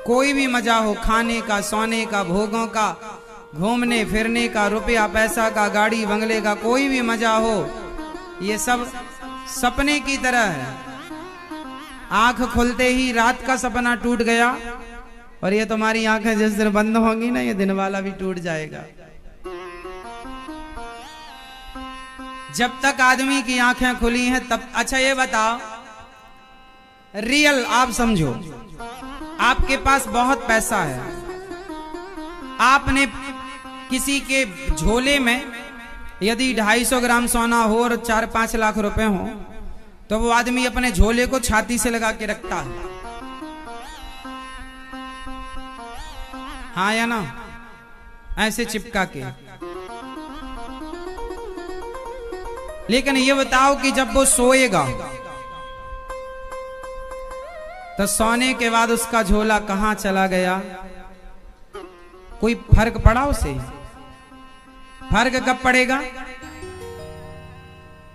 कोई भी मजा हो, खाने का, सोने का, भोगों का, घूमने फिरने का, रुपया पैसा का, गाड़ी बंगले का, कोई भी मजा हो, ये सब सपने की तरह है। आंख खुलते ही रात का सपना टूट गया और ये तुम्हारी आंखें जिस दिन बंद होंगी ना, ये दिन वाला भी टूट जाएगा। जब तक आदमी की आंखें खुली हैं तब। अच्छा ये बताओ, रियल आप समझो, आपके पास बहुत पैसा है, आपने किसी के झोले में यदि 250 ग्राम सोना हो और 4-5 लाख रुपए हो, तो वो आदमी अपने झोले को छाती से लगा के रखता है, हाँ या ना, ऐसे चिपका के। लेकिन ये बताओ कि जब वो सोएगा तो सोने के बाद उसका झोला कहां चला गया? कोई फर्क पड़ा उसे? फर्क कब पड़ेगा?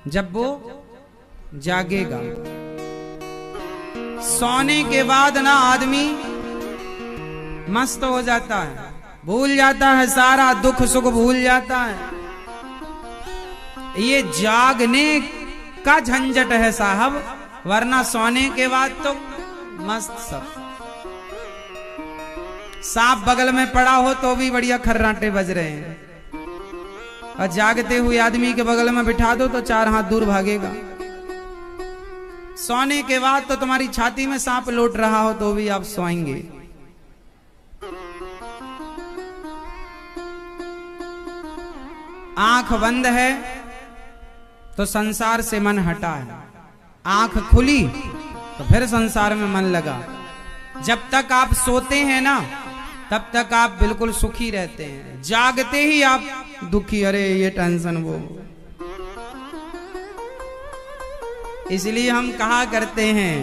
जब वो जागेगा। सोने के बाद ना आदमी मस्त हो जाता है, भूल जाता है, सारा दुख सुख भूल जाता है। ये जागने का झंझट है साहब, वरना सोने के बाद तो मस्त सब। सांप बगल में पड़ा हो तो भी बढ़िया खर्राटे बज रहे हैं, और जागते हुए आदमी के बगल में बिठा दो तो 4 हाथ दूर भागेगा। सोने के बाद तो तुम्हारी छाती में सांप लौट रहा हो तो भी आप सोएंगे। आंख बंद है तो संसार से मन हटा है, आंख खुली तो फिर संसार में मन लगा। जब तक आप सोते हैं ना तब तक आप बिल्कुल सुखी रहते हैं, जागते ही आप दुखी, अरे ये टेंशन वो। इसलिए हम कहा करते हैं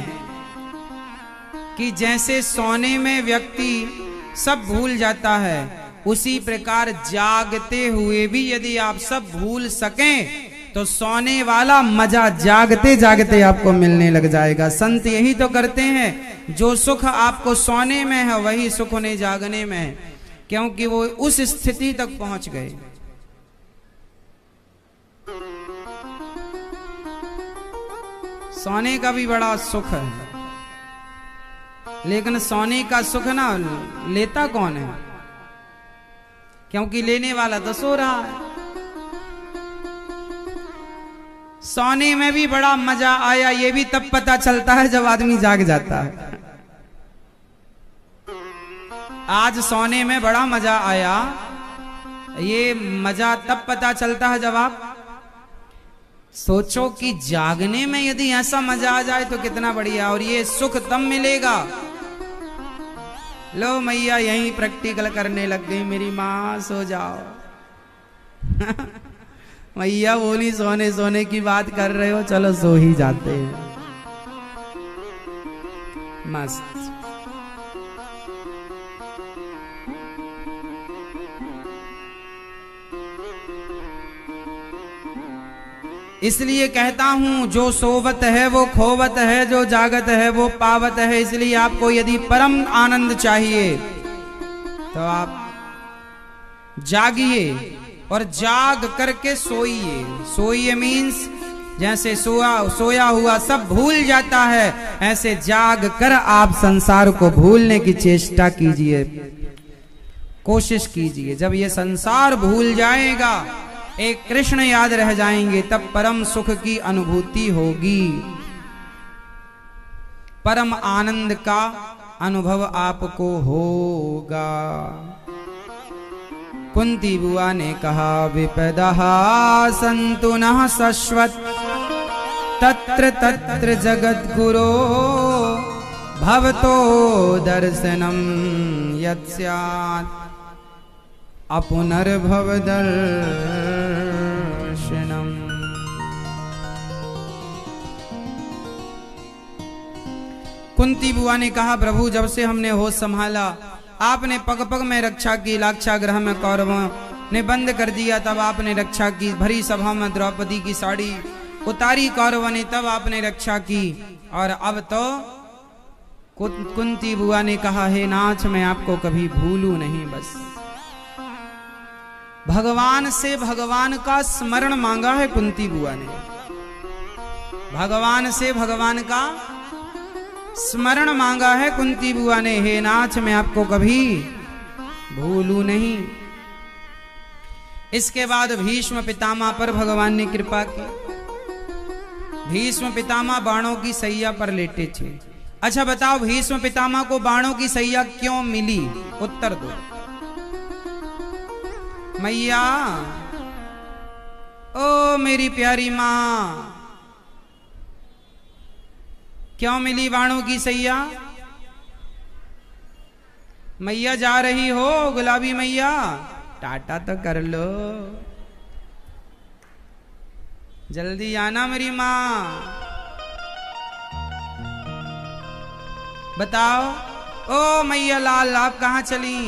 कि जैसे सोने में व्यक्ति सब भूल जाता है, उसी प्रकार जागते हुए भी यदि आप सब भूल सकें तो सोने वाला मजा जागते जागते आपको मिलने लग जाएगा। संत यही तो करते हैं, जो सुख आपको सोने में है वही सुख उन्हें जागने में है, क्योंकि वो उस स्थिति तक पहुंच गए। सोने का भी बड़ा सुख है, लेकिन सोने का सुख ना लेता कौन है? क्योंकि लेने वाला तो सो रहा है। सोने में भी बड़ा मजा आया, ये भी तब पता चलता है जब आदमी जाग जाता है। आज सोने में बड़ा मजा आया, ये मजा तब पता चलता है जब आप सोचो कि जागने में यदि ऐसा मजा आ जाए तो कितना बढ़िया। और ये सुख तब मिलेगा। लो मैया यहीं प्रैक्टिकल करने लग गई, मेरी माँ सो जाओ। मैया बोली सोने सोने की बात कर रहे हो, चलो सो ही जाते हैं। मस्त। इसलिए कहता हूं, जो सोवत है वो खोवत है, जो जागत है वो पावत है। इसलिए आपको यदि परम आनंद चाहिए तो आप जागिए और जाग करके सोइए। सोइए मीन्स जैसे सोया हुआ सब भूल जाता है, ऐसे जाग कर आप संसार को भूलने की चेष्टा कीजिए, कोशिश कीजिए। जब ये संसार भूल जाएगा, एक कृष्ण याद रह जाएंगे, तब परम सुख की अनुभूति होगी, परम आनंद का अनुभव आपको होगा। कुंती बुआ ने कहा, विपदः सन्तु नः शश्वत् तत्र तत्र जगद्गुरो भवतो दर्शनम यत् स्यात् अपुनर्भव दर्शनम। कुंती बुआ ने कहा, प्रभु जब से हमने होश संभाला, आपने पग पग में रक्षा की, लाक्षागृह में कौरवों ने बंद कर दिया, तब आपने रक्षा की। भरी सभा में द्रौपदी की साड़ी उतारी कौरवों ने, तब आपने रक्षा की। और अब तो कुंती बुआ ने कहा, हे नाथ मैं आपको कभी भूलूं नहीं। बस भगवान से भगवान का स्मरण मांगा है कुंती बुआ ने, भगवान से भगवान का स्मरण मांगा है कुंती बुआ ने, हे नाथ मैं आपको कभी भूलूं नहीं। इसके बाद भीष्म पितामह पर भगवान ने कृपा की। भीष्म पितामह बाणों की सैया पर लेटे थे। अच्छा बताओ, भीष्म पितामह को बाणों की सैया क्यों मिली? उत्तर दो मैया। ओ मेरी प्यारी मां, क्यों मिली बाणों की सैया? मैया जा रही हो गुलाबी मैया, टाटा तो कर लो, जल्दी आना मेरी मां। बताओ ओ मैया लाल, आप कहां चली?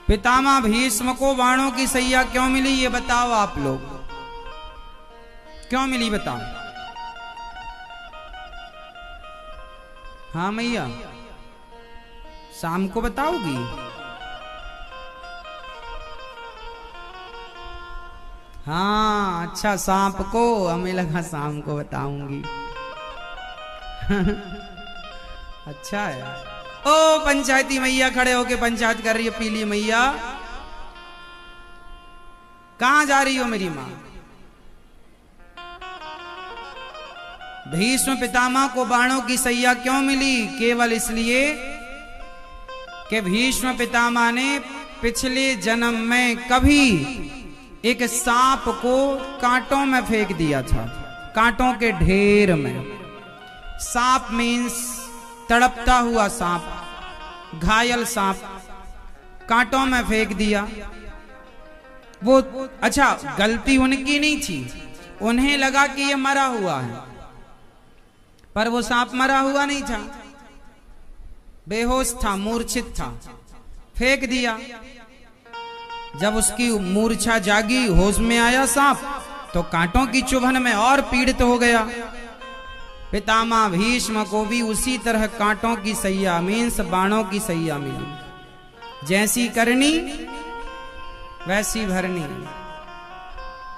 पितामह भीष्म को बाणों की सैया क्यों मिली, ये बताओ आप लोग, क्यों मिली बताओ। हाँ मैया, शाम को बताओगी? हाँ अच्छा, सांप को, हमें लगा शाम को बताऊंगी। अच्छा है। ओ पंचायती मैया खड़े होके पंचायत कर रही है, पीली मैया कहां जा रही हो मेरी मां? भीष्म पितामह को बाणों की सैया क्यों मिली? केवल इसलिए कि भीष्म पितामह ने पिछले जन्म में कभी एक सांप को कांटों में फेंक दिया था, कांटों के ढेर में। सांप मीन्स तड़पता हुआ सांप, घायल सांप, कांटों में फेंक दिया वो। अच्छा गलती उनकी नहीं थी, उन्हें लगा कि ये मरा हुआ है, पर वो सांप मरा हुआ नहीं था, बेहोश था, मूर्छित था, फेंक दिया। जब उसकी मूर्छा जागी, होश में आया सांप, तो कांटों की चुभन में और पीड़ित हो गया। पितामह भीष्म को भी उसी तरह कांटों की सैया मीन्स बाणों की सैया मिली। जैसी करनी वैसी भरनी,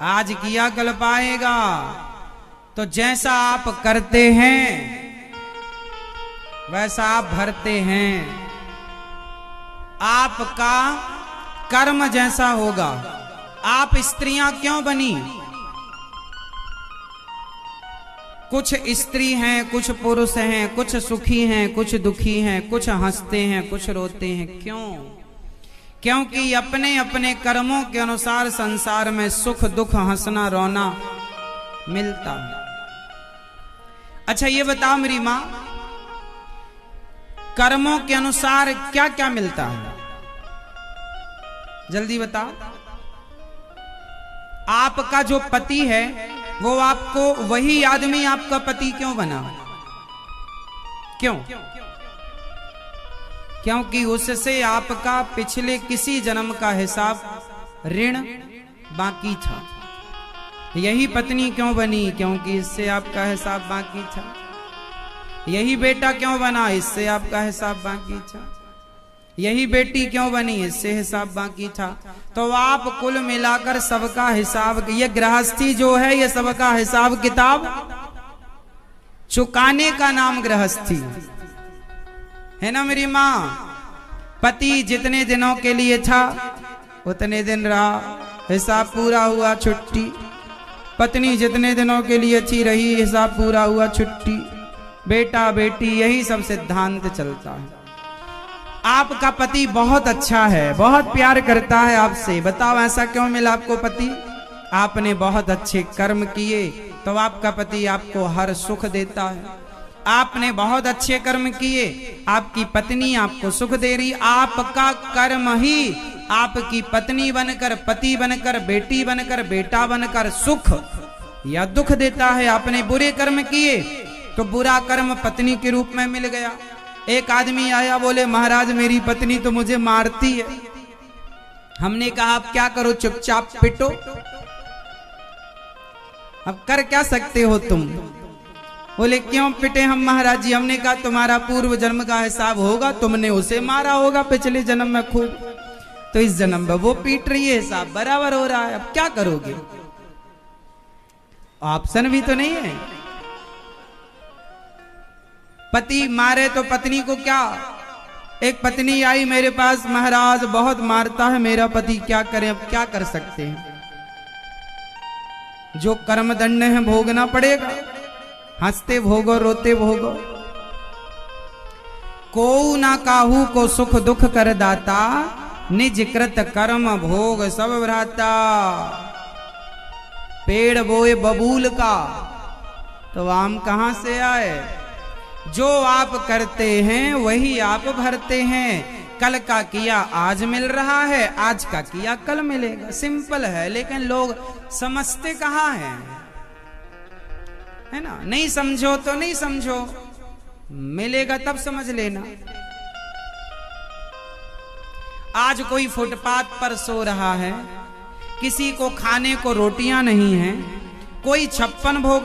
आज किया कल पाएगा। तो जैसा आप करते हैं वैसा आप भरते हैं। आपका कर्म जैसा होगा। आप स्त्रियां क्यों बनी? कुछ स्त्री हैं, कुछ पुरुष हैं, कुछ सुखी हैं, कुछ दुखी हैं, कुछ हंसते हैं, कुछ रोते हैं। क्यों? क्योंकि अपने अपने कर्मों के अनुसार संसार में सुख दुख, हंसना रोना मिलता है। अच्छा ये बताओ मेरी मां, कर्मों के अनुसार क्या क्या मिलता है? जल्दी बताओ। आपका जो पति है वो आपको, वही आदमी आपका पति क्यों बना? क्यों? क्योंकि उससे आपका पिछले किसी जन्म का हिसाब, ऋण बाकी था। यही पत्नी क्यों बनी? क्योंकि इससे आपका हिसाब बाकी था। यही बेटा क्यों बना? इससे आपका हिसाब बाकी था। यही बेटी क्यों बनी? इससे हिसाब बाकी था। तो आप कुल मिलाकर सबका हिसाब, ये गृहस्थी जो है ये सबका हिसाब किताब चुकाने का नाम गृहस्थी है ना मेरी माँ। पति जितने दिनों के लिए था उतने दिन रहा, हिसाब पूरा हुआ छुट्टी। पत्नी जितने दिनों के लिए थी रही, हिसाब पूरा हुआ छुट्टी। बेटा बेटी यही सब सिद्धांत चलता है। आपका पति बहुत अच्छा है, बहुत प्यार करता है आपसे। बताओ ऐसा क्यों मिला आपको पति? आपने बहुत अच्छे कर्म किए तो आपका पति आपको हर सुख देता है। आपने बहुत अच्छे कर्म किए, आपकी पत्नी आपको सुख दे रही। आपका कर्म ही आपकी पत्नी बनकर, पति बनकर, बेटी बनकर, बेटा बनकर सुख या दुख देता है। आपने बुरे कर्म किए तो बुरा कर्म पत्नी के रूप में मिल गया। एक आदमी आया, बोले महाराज मेरी पत्नी तो मुझे मारती है। हमने कहा अब क्या करो, चुपचाप पिटो। अब कर क्या सकते हो तुम? बोले क्यों पिटे हम महाराज जी? हमने कहा तुम्हारा पूर्व जन्म का हिसाब होगा, तुमने उसे मारा होगा पिछले जन्म में खूब, तो इस जन्म में वो पीट रही है, हिसाब बराबर हो रहा है, अब क्या करोगे? ऑप्शन भी तो नहीं है। पति मारे तो पत्नी को क्या? एक पत्नी आई मेरे पास, महाराज बहुत मारता है मेरा पति, क्या करें? अब क्या कर सकते हैं? जो कर्म दंड है भोगना पड़ेगा, हंसते भोगो रोते भोगो। को ना काहू को सुख दुख कर दाता, निज कृत कर्म भोग सब भ्राता। पेड़ बोए बबूल का तो आम कहां से आए? जो आप करते हैं वही आप भरते हैं। कल का किया आज मिल रहा है, आज का किया कल मिलेगा। सिंपल है, लेकिन लोग समझते कहां हैं, है ना? नहीं समझो तो नहीं समझो, मिलेगा तब समझ लेना। आज कोई फुटपाथ पर सो रहा है, किसी को खाने को रोटियां नहीं हैं, कोई 56 भोग,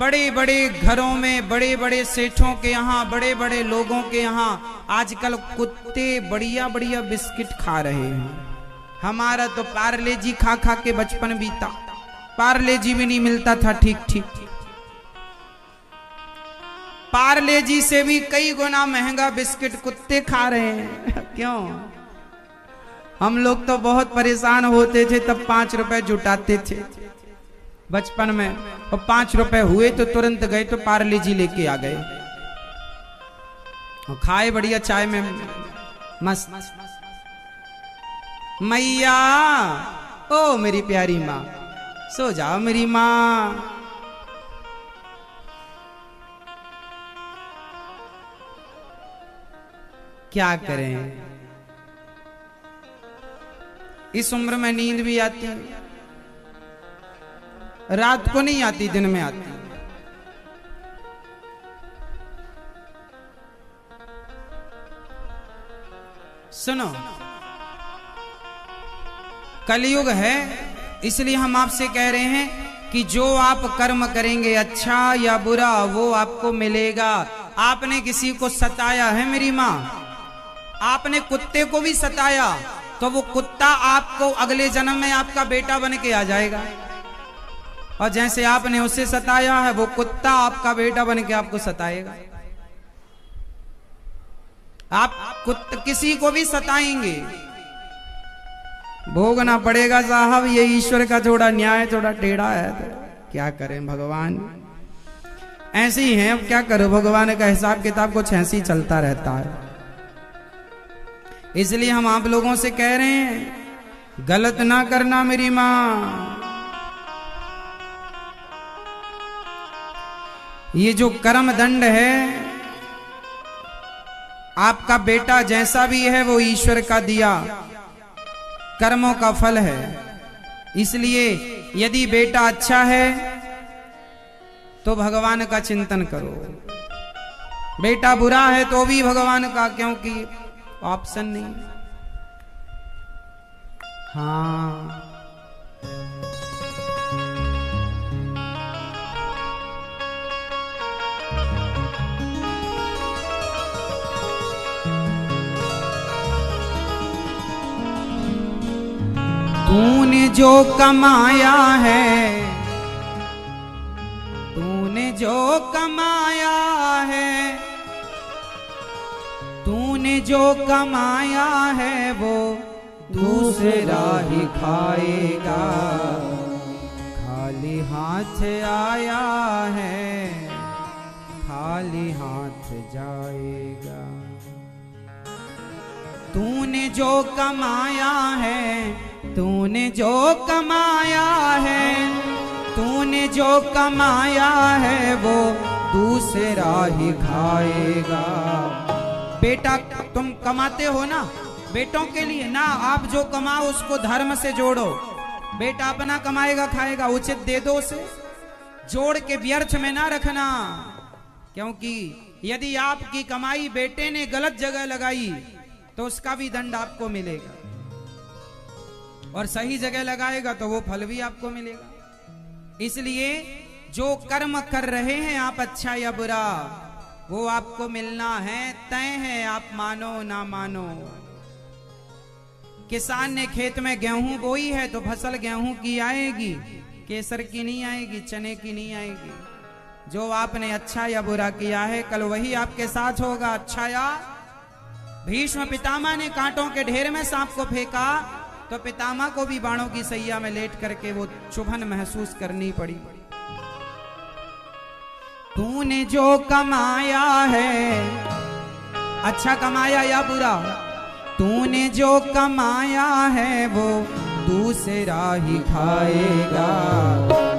बड़े बड़े घरों में बड़े बड़े सेठों के यहाँ, बड़े बड़े लोगों के यहाँ आजकल कुत्ते बढ़िया बढ़िया बिस्किट खा रहे हैं। हमारा तो पार्ले जी खा खा के बचपन बीता, पार्ले जी भी नहीं मिलता था ठीक ठीक। पार्ले जी से भी कई गुना महंगा बिस्किट कुत्ते खा रहे हैं। क्यों? हम लोग तो बहुत परेशान होते थे, तब 5 रुपए जुटाते थे बचपन में, और 5 रुपए हुए तो तुरंत गए तो पार्ले जी लेके आ गए और खाए बढ़िया चाय में मस्त। मैया ओ मेरी प्यारी माँ, सो जाओ मेरी माँ। क्या करें, इस उम्र में नींद भी आती है, रात को नहीं आती, दिन में आती। सुनो, कलयुग है, इसलिए हम आपसे कह रहे हैं कि जो आप कर्म करेंगे अच्छा या बुरा वो आपको मिलेगा। आपने किसी को सताया है मेरी माँ, आपने कुत्ते को भी सताया तो वो कुत्ता आपको अगले जन्म में आपका बेटा बन के आ जाएगा, और जैसे आपने उसे सताया है वो कुत्ता आपका बेटा बन के आपको सताएगा। आप किसी को भी सताएंगे, भोगना पड़ेगा साहब। ये ईश्वर का थोड़ा न्याय थोड़ा टेढ़ा है, तो क्या करें, भगवान ऐसे ही हैं। अब क्या करो, भगवान का हिसाब किताब कुछ ऐसे ही चलता रहता है। इसलिए हम आप लोगों से कह रहे हैं गलत ना करना मेरी माँ। ये जो कर्म दंड है, आपका बेटा जैसा भी है वो ईश्वर का दिया कर्मों का फल है। इसलिए यदि बेटा अच्छा है तो भगवान का चिंतन करो, बेटा बुरा है तो भी भगवान का, क्योंकि ऑप्शन नहीं। हाँ, तूने जो कमाया है, तूने जो कमाया है, तूने जो कमाया है वो दूसरा ही खाएगा। खाली हाथ आया है, खाली हाथ जाएगा। तूने जो कमाया है, तूने जो कमाया है, तूने जो कमाया है वो दूसरा ही खाएगा। बेटा तुम कमाते हो ना बेटों के लिए ना, आप जो कमाओ उसको धर्म से जोड़ो। बेटा अपना कमाएगा खाएगा, उचित दे दो उसे, जोड़ के व्यर्थ में ना रखना। क्योंकि यदि आपकी कमाई बेटे ने गलत जगह लगाई तो उसका भी दंड आपको मिलेगा। और सही जगह लगाएगा तो वो फल भी आपको मिलेगा। इसलिए जो कर्म कर रहे हैं आप, अच्छा या बुरा, वो आपको मिलना है, तय है, आप मानो ना मानो। किसान ने खेत में गेहूं बोई है तो फसल गेहूं की आएगी, केसर की नहीं आएगी, चने की नहीं आएगी। जो आपने अच्छा या बुरा किया है कल वही आपके साथ होगा। अच्छा या भीष्म पितामह ने कांटों के ढेर में सांप को फेंका तो पितामह को भी बाणों की सैया में लेट करके वो चुभन महसूस करनी पड़ी। तूने जो कमाया है, अच्छा कमाया या बुरा, तूने जो कमाया है वो दूसरा ही खाएगा।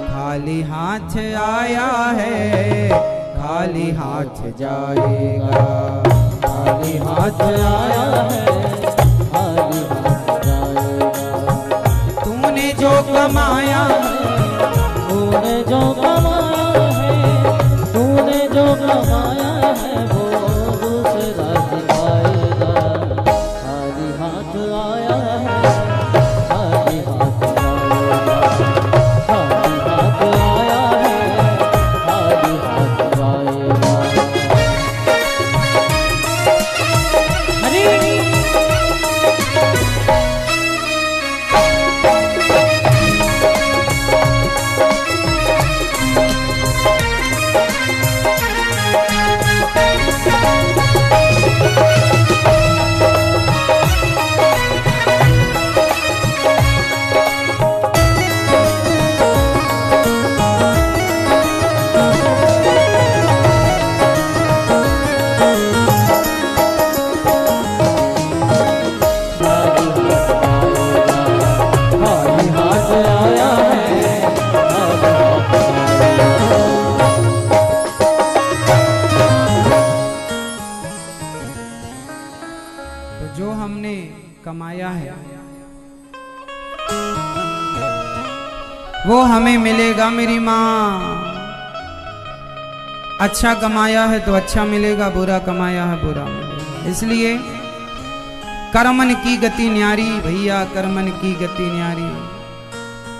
खाली हाथ आया है, खाली हाथ जाएगा। खाली हाथ आया है, खाली हाथ जाएगा। तूने जो कमाया है, तूने जो कमाया है, तूने जो कमाया है वो दूसरा ही खाएगा। खाली हाथ आया है, खाली हाथ जाएगा। खाली हाथ आया है, खाली हाथ जाएगा। हरी कमाया है वो हमें मिलेगा मेरी माँ। अच्छा कमाया है तो अच्छा मिलेगा, बुरा कमाया है बुरा मिलेगा। इसलिए कर्मन की गति न्यारी भैया, कर्मन की गति न्यारी।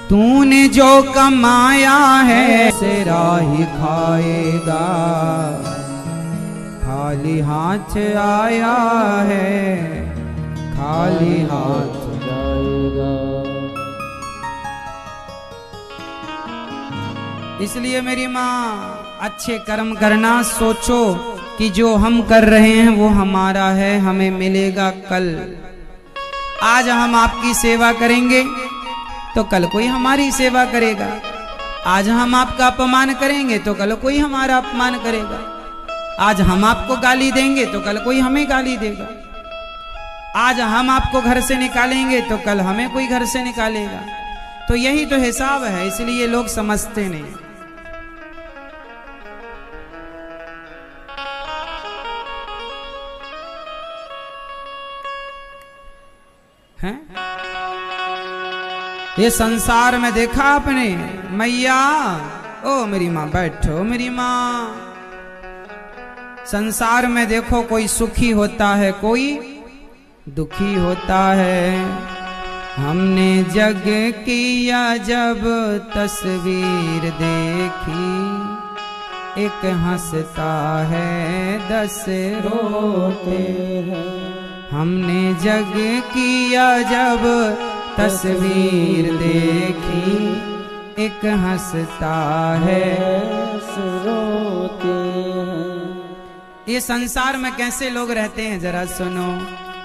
तूने जो कमाया है सेरा ही खाएगा। खाली हाथ आया है, खाली हाथ जाएगा। इसलिए मेरी माँ अच्छे कर्म करना, सोचो कि जो हम कर रहे हैं वो हमारा है, हमें मिलेगा कल। आज हम आपकी सेवा करेंगे तो कल कोई हमारी सेवा करेगा। आज हम आपका अपमान करेंगे तो कल कोई हमारा अपमान करेगा। आज हम आपको गाली देंगे तो कल कोई हमें गाली देगा। आज हम आपको घर से निकालेंगे तो कल हमें कोई घर से निकालेगा। तो यही तो हिसाब है, इसलिए लोग समझते नहीं। हैं? ये संसार में देखा आपने मैया, ओ मेरी माँ बैठो मेरी माँ। संसार में देखो कोई सुखी होता है, कोई दुखी होता है। हमने जग किया जब तस्वीर देखी, एक हंसता है 10 रोते हैं। हमने जग किया जब तस्वीर देखी, एक हंसता है रोते हैं। ये संसार में कैसे लोग रहते हैं जरा सुनो।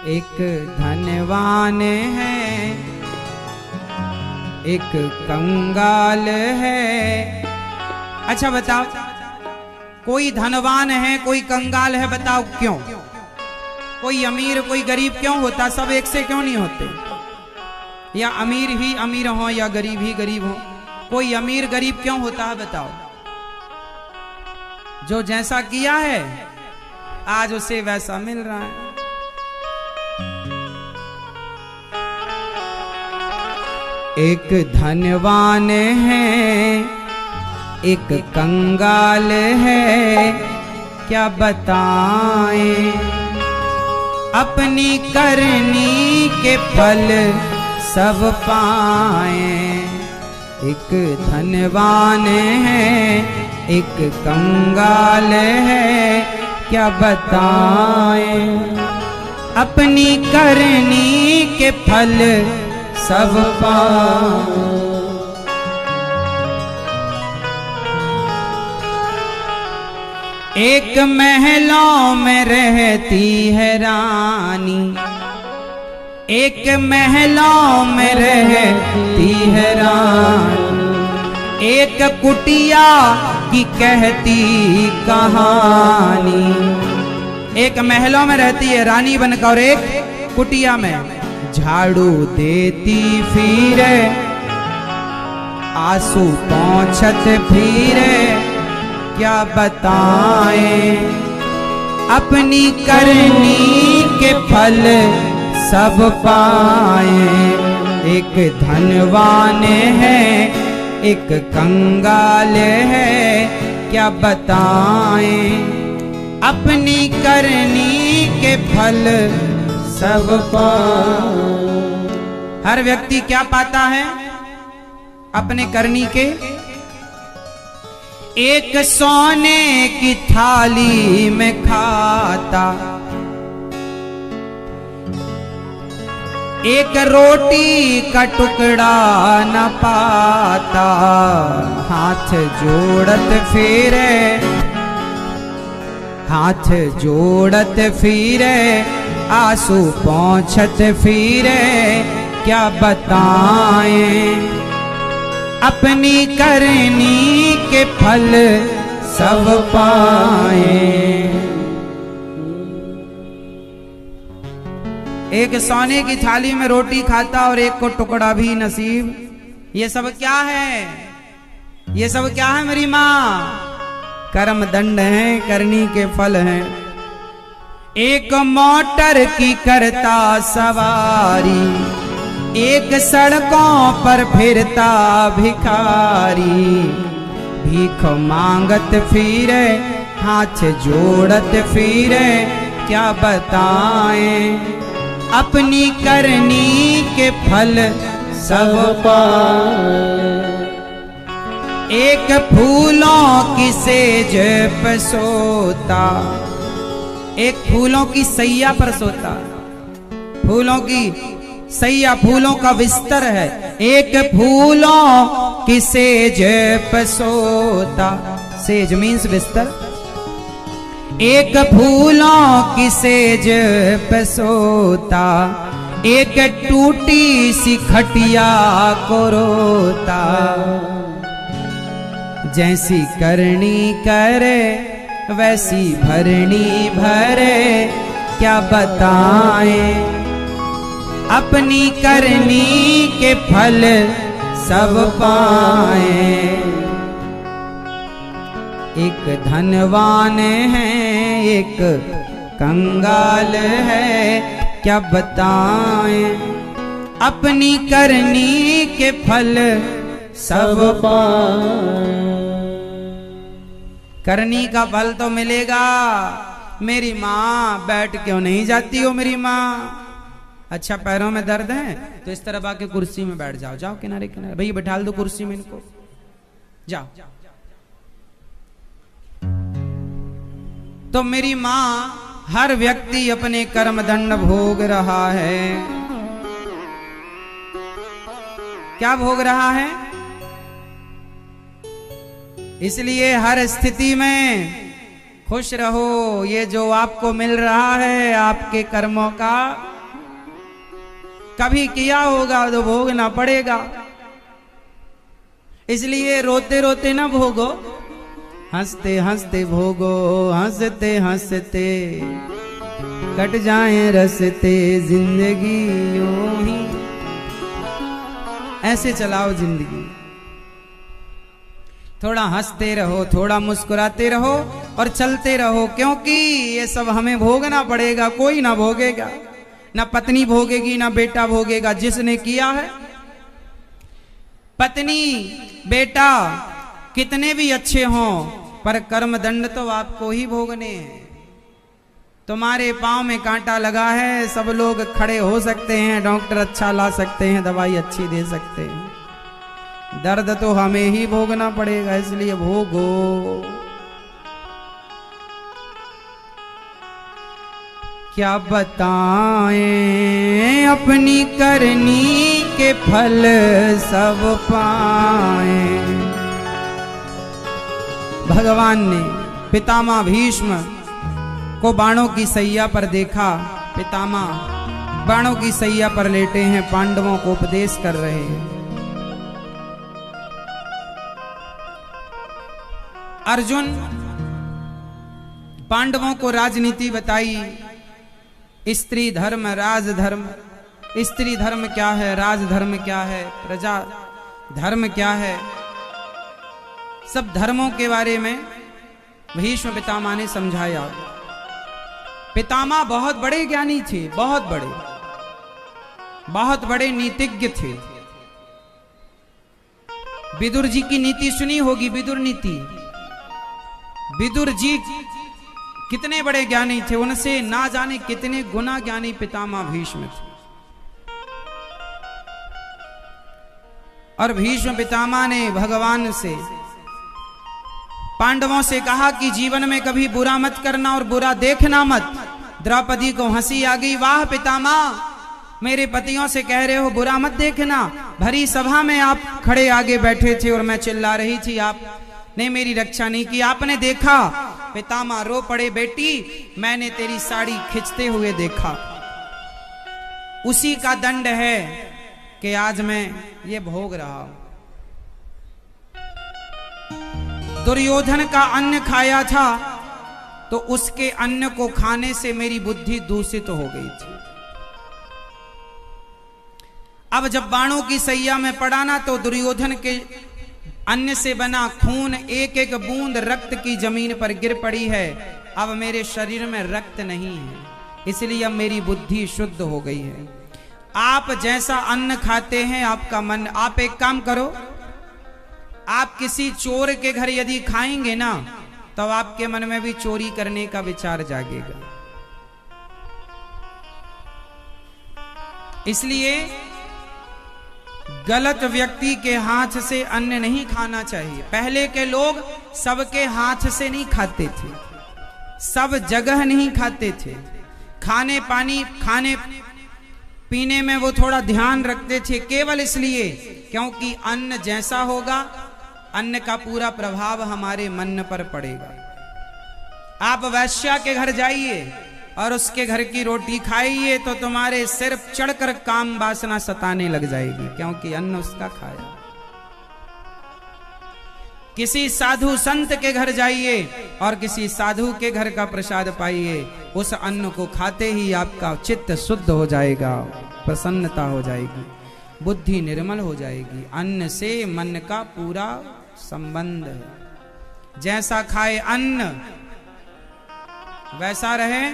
एक धनवान है, एक कंगाल है। अच्छा बताओ, कोई धनवान है कोई कंगाल है, बताओ क्यों? कोई अमीर कोई गरीब क्यों होता? सब एक से क्यों नहीं होते? या अमीर ही अमीर हो या गरीब ही गरीब हो? कोई अमीर गरीब क्यों होता है बताओ? जो जैसा किया है आज उसे वैसा मिल रहा है। एक धनवान है एक कंगाल है, क्या बताएं अपनी करनी के फल सब पाए। एक धनवान है एक कंगाल है, क्या बताएं। अपनी करनी के फल सब पाए। एक महलों में रहती है रानी, एक महलों में रहती है रानी, एक कुटिया की कहती कहानी। एक महलों में रहती है रानी बनकर और एक कुटिया में झाड़ू देती फिरे, आंसू पोंछत फिरे, क्या बताएं। अपनी करनी के फल सब पाए। एक धनवान है एक कंगाल है, क्या बताएं। अपनी करनी के फल सब पाए। हर व्यक्ति क्या पाता है अपने करनी के? एक सोने की थाली में खाता, एक रोटी का टुकड़ा न पाता। हाथ जोड़त फिरे, हाथ जोड़त फिरे, आंसू पोंछत फिरे, क्या बताएं। अपनी करनी के फल सब पाए। एक सोने की थाली में रोटी खाता और एक को टुकड़ा भी नसीब। ये सब क्या है? ये सब क्या है मेरी माँ? कर्म दंड है, करनी के फल हैं। एक मोटर की करता सवारी, एक सड़कों पर फिरता भिखारी। भीख मांगत फिरे, हाथ जोड़त फिरे, क्या बताएं। अपनी करनी के फल सब पाए। एक फूलों की सेज पर सोता, एक फूलों की सैया पर सोता। फूलों की सैया, फूलों का बिस्तर है। एक फूलों की सेज पे सोता, सेज मीन्स बिस्तर। एक फूलों की सेज पे सोता, एक टूटी सी खटिया को रोता। जैसी करनी करे वैसी भरनी भरे, क्या बताएं। अपनी करनी के फल सब पाए। एक धनवान है एक कंगाल है, क्या बताएं। अपनी करनी के फल सब पाए। करनी का फल तो मिलेगा। मेरी माँ बैठ क्यों नहीं जाती हो मेरी माँ? अच्छा पैरों में दर्द है तो इस तरफ आके कुर्सी में बैठ जाओ। जाओ किनारे किनारे, भैया बैठाल दो कुर्सी में इनको, जाओ। तो मेरी माँ, हर व्यक्ति अपने कर्म दंड भोग रहा है। क्या भोग रहा है? इसलिए हर स्थिति में खुश रहो। ये जो आपको मिल रहा है आपके कर्मों का, कभी किया होगा तो भोगना पड़ेगा। इसलिए रोते रोते ना भोगो, हंसते हंसते भोगो। हंसते हंसते कट जाए रस्ते, जिंदगी यूं ही ऐसे चलाओ जिंदगी। थोड़ा हंसते रहो, थोड़ा मुस्कुराते रहो और चलते रहो, क्योंकि ये सब हमें भोगना पड़ेगा। कोई ना भोगेगा, ना पत्नी भोगेगी ना बेटा भोगेगा। जिसने किया है, पत्नी बेटा कितने भी अच्छे हों पर कर्म दंड तो आपको ही भोगने हैं। तुम्हारे पाँव में कांटा लगा है, सब लोग खड़े हो सकते हैं, डॉक्टर अच्छा ला सकते हैं, दवाई अच्छी दे सकते हैं, दर्द तो हमें ही भोगना पड़ेगा, इसलिए भोगो। क्या बताएं अपनी करनी के फल सब पाएं। भगवान ने पितामह भीष्म को बाणों की सैया पर देखा। पितामह बाणों की सैया पर लेटे हैं, पांडवों को उपदेश कर रहे हैं। अर्जुन पांडवों को राजनीति बताई, स्त्री धर्म राजधर्म। स्त्री धर्म क्या है, राजधर्म क्या है, प्रजा धर्म क्या है, सब धर्मों के बारे में भीष्म पितामह ने समझाया। पितामह बहुत बड़े ज्ञानी थे, बहुत बड़े नीतिज्ञ थे। विदुर जी की नीति सुनी होगी, विदुर नीति। विदुर जी कितने बड़े ज्ञानी थे, उनसे ना जाने कितने गुना ज्ञानी पितामह भीष्म थे। और भीष्म पितामह ने भगवान से, पांडवों से कहा कि जीवन में कभी बुरा मत करना और बुरा देखना मत। द्रौपदी को हंसी आ गई, वाह पितामह, मेरे पतियों से कह रहे हो बुरा मत देखना। भरी सभा में आप खड़े आगे बैठे थे और मैं चिल्ला रही थी, आपने मेरी रक्षा नहीं की। आपने देखा, पितामह रो पड़े, बेटी मैंने तेरी साड़ी खींचते हुए देखा। उसी का दंड है कि आज मैं ये भोग रहा हूं। दुर्योधन का अन्न खाया था तो उसके अन्न को खाने से मेरी बुद्धि दूषित हो गई थी। अब जब बाणों की सैया में पड़ा ना, तो दुर्योधन के अन्न से बना खून एक एक बूंद रक्त की जमीन पर गिर पड़ी है। अब मेरे शरीर में रक्त नहीं है, इसलिए अब मेरी बुद्धि शुद्ध हो गई है। आप जैसा अन्न खाते हैं आपका मन। आप एक काम करो, आप किसी चोर के घर यदि खाएंगे ना, तो आपके मन में भी चोरी करने का विचार जागेगा। इसलिए गलत व्यक्ति के हाथ से अन्न नहीं खाना चाहिए। पहले के लोग सबके हाथ से नहीं खाते थे, सब जगह नहीं खाते थे। खाने पीने में वो थोड़ा ध्यान रखते थे, केवल इसलिए क्योंकि अन्न जैसा होगा, अन्न का पूरा प्रभाव हमारे मन पर पड़ेगा। आप वैश्या के घर जाइए और उसके घर की रोटी खाइए तो तुम्हारे सिर चढ़कर काम वासना सताने लग जाएगी, क्योंकि अन्न उसका खाया। किसी साधु संत के घर जाइए और किसी साधु के घर का प्रसाद पाइए, उस अन्न को खाते ही आपका चित्त शुद्ध हो जाएगा, प्रसन्नता हो जाएगी, बुद्धि निर्मल हो जाएगी। अन्न से मन का पूरा संबंध है। जैसा खाए अन्न वैसा रहे।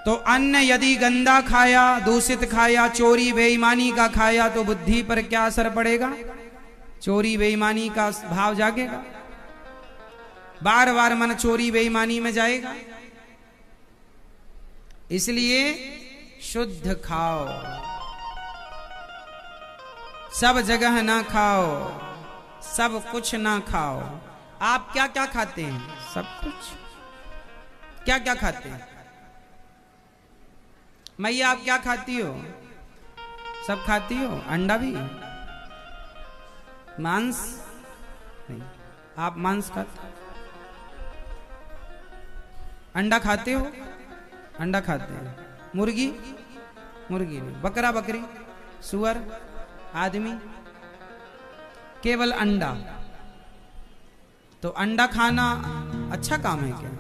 तो अन्न यदि गंदा खाया, दूषित खाया, चोरी बेईमानी का खाया, तो बुद्धि पर क्या असर पड़ेगा? चोरी बेईमानी का भाव जागेगा, बार बार मन चोरी बेईमानी में जाएगा। इसलिए शुद्ध खाओ, सब जगह ना खाओ, सब कुछ ना खाओ। आप क्या क्या खाते हैं? सब कुछ। क्या क्या खाते हैं? मैया आप क्या खाती हो? सब खाती हो? अंडा भी? मांस नहीं? आप मांस खाते? अंडा खाते हो? अंडा खाते हैं। मुर्गी? मुर्गी नहीं। बकरा बकरी, सुअर, आदमी, केवल अंडा। तो अंडा खाना अच्छा काम है क्या?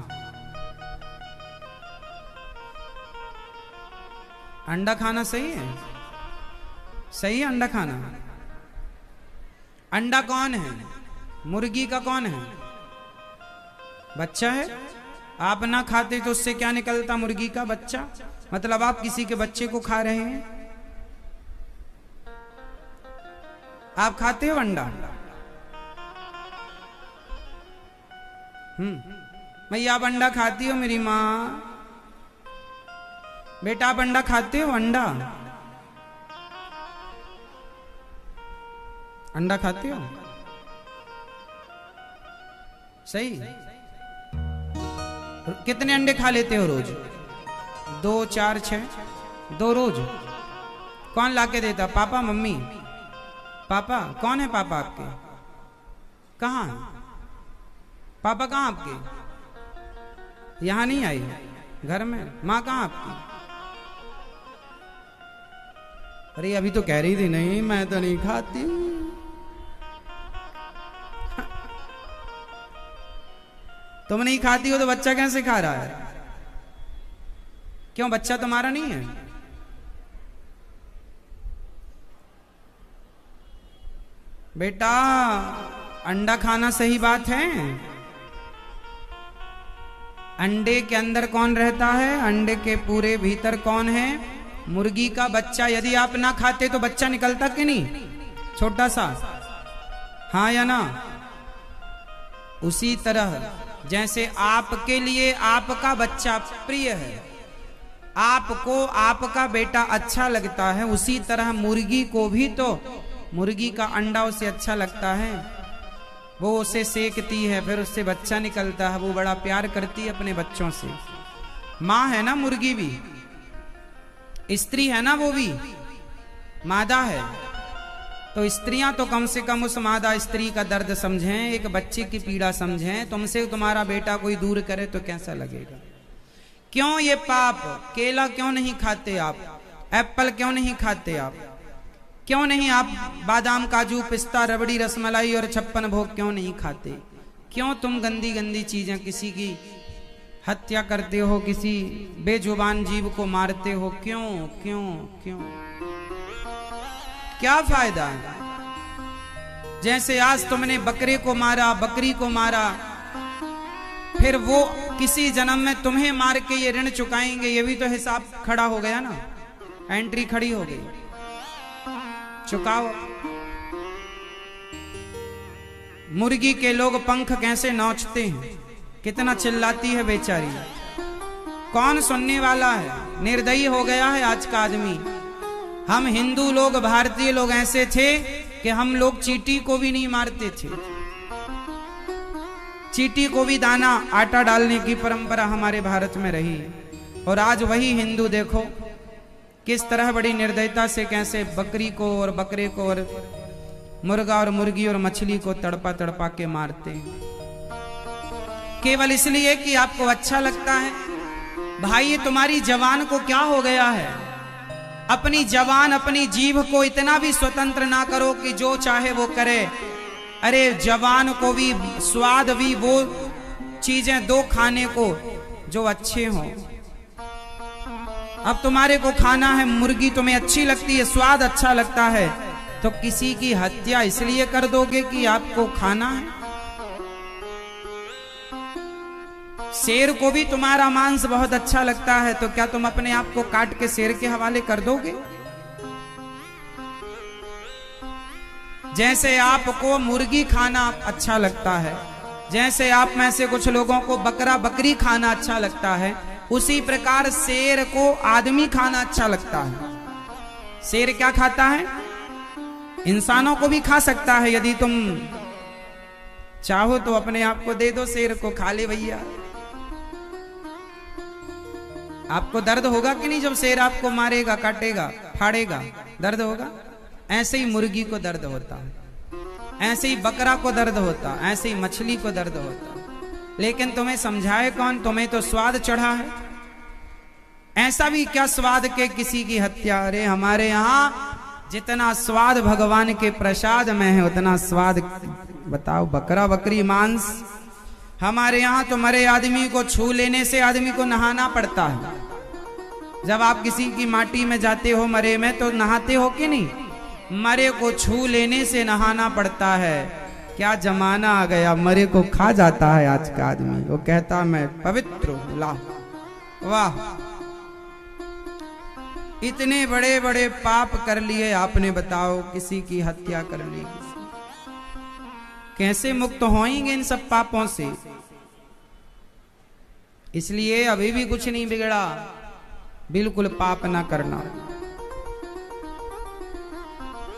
अंडा खाना सही है? सही है अंडा खाना? अंडा कौन है? मुर्गी का कौन है? बच्चा है। आप ना खाते तो उससे क्या निकलता? मुर्गी का बच्चा। मतलब आप किसी के बच्चे को खा रहे हैं। आप खाते हो अंडा? मैया आप अंडा खाती हो? मेरी माँ बेटा आप अंडा खाते हो? अंडा अंडा खाते हो? सही। कितने अंडे खा लेते हो रोज? 2, 4, 6? 2 रोज। कौन लाके देता? पापा, मम्मी? पापा? कौन है पापा आपके? कहाँ है पापा? कहाँ आपके? यहां नहीं आई घर में? माँ कहाँ आपकी? अरे अभी तो कह रही थी नहीं मैं तो नहीं खाती। तुम नहीं खाती हो तो बच्चा कैसे खा रहा है? क्यों बच्चा तुम्हारा नहीं है? बेटा अंडा खाना सही बात है। अंडे के अंदर कौन रहता है? अंडे के पूरे भीतर कौन है? मुर्गी का बच्चा। यदि आप ना खाते तो बच्चा निकलता कि नहीं? छोटा सा, हाँ या ना? उसी तरह जैसे आपके लिए आपका बच्चा प्रिय है, आपको आपका बेटा अच्छा लगता है, उसी तरह मुर्गी को भी तो मुर्गी का अंडा उसे अच्छा लगता है। वो उसे सेकती है, फिर उससे बच्चा निकलता है, वो बड़ा प्यार करती है अपने बच्चों से। माँ है ना मुर्गी भी, स्त्री है ना वो भी, मादा है। तो स्त्रियां तो कम से कम उस मादा स्त्री का दर्द समझें, एक बच्चे की पीड़ा समझें। तुमसे तुम्हारा बेटा कोई दूर करे तो कैसा लगेगा? क्यों ये पाप? केला क्यों नहीं खाते आप? एप्पल क्यों नहीं खाते आप? क्यों नहीं आप बादाम, काजू, पिस्ता, रबड़ी, रसमलाई और 56 भोग क्यों नहीं खाते? क्यों तुम गंदी गंदी चीजें, किसी की हत्या करते हो, किसी बेजुबान जीव को मारते हो? क्यों क्यों क्यों? क्या फायदा है? जैसे आज तुमने बकरे को मारा, बकरी को मारा, फिर वो किसी जन्म में तुम्हें मार के ये ऋण चुकाएंगे, ये भी तो हिसाब खड़ा हो गया ना, एंट्री खड़ी हो गई। चुकाओ। मुर्गी के लोग पंख कैसे नोचते हैं, कितना चिल्लाती है बेचारी, कौन सुनने वाला है? निर्दयी हो गया है आज का आदमी। हम हिंदू लोग, भारतीय लोग ऐसे थे कि हम लोग चींटी को भी नहीं मारते थे। चींटी को भी दाना, आटा डालने की परंपरा हमारे भारत में रही। और आज वही हिंदू देखो किस तरह बड़ी निर्दयता से कैसे बकरी को और बकरे को और मुर्गा और मुर्गी और मछली को तड़पा तड़पा के मारते हैं, केवल इसलिए कि आपको अच्छा लगता है। भाई तुम्हारी जवान को क्या हो गया है? अपनी जवान, अपनी जीभ को इतना भी स्वतंत्र ना करो कि जो चाहे वो करे। अरे जवान को भी स्वाद भी वो चीजें दो खाने को जो अच्छे हों। अब तुम्हारे को खाना है मुर्गी, तुम्हें अच्छी लगती है, स्वाद अच्छा लगता है, तो किसी की हत्या इसलिए कर दोगे कि आपको खाना है? शेर को भी तुम्हारा मांस बहुत अच्छा लगता है, तो क्या तुम अपने आप को काट के शेर के हवाले कर दोगे? जैसे आपको मुर्गी खाना अच्छा लगता है, जैसे आप में से कुछ लोगों को बकरा बकरी खाना अच्छा लगता है, उसी प्रकार शेर को आदमी खाना अच्छा लगता है। शेर क्या खाता है? इंसानों को भी खा सकता है। यदि तुम चाहो तो अपने आप को दे दो शेर को, खा ले भैया। आपको दर्द होगा कि नहीं जब शेर आपको मारेगा, काटेगा, फाड़ेगा? दर्द होगा। ऐसे ही मुर्गी को दर्द होता है, ऐसे ही बकरा को दर्द होता, ऐसे ही मछली को दर्द होता। लेकिन तुम्हें समझाए कौन? तुम्हें तो स्वाद चढ़ा है। ऐसा भी क्या स्वाद के किसी की हत्या? अरे हमारे यहाँ जितना स्वाद भगवान के प्रसाद में है उतना स्वाद बताओ बकरा बकरी मांस। हमारे यहाँ तो मरे आदमी को छू लेने से आदमी को नहाना पड़ता है। जब आप किसी की माटी में जाते हो मरे में, तो नहाते हो कि नहीं? मरे को छू लेने से नहाना पड़ता है। क्या जमाना आ गया, मरे को खा जाता है आज का आदमी। वो कहता मैं पवित्र हूं। ला वाह, इतने बड़े बड़े पाप कर लिए आपने, बताओ किसी की हत्या कर ली। कैसे मुक्त होएंगे इन सब पापों से? इसलिए अभी भी कुछ नहीं बिगड़ा। बिल्कुल पाप ना करना।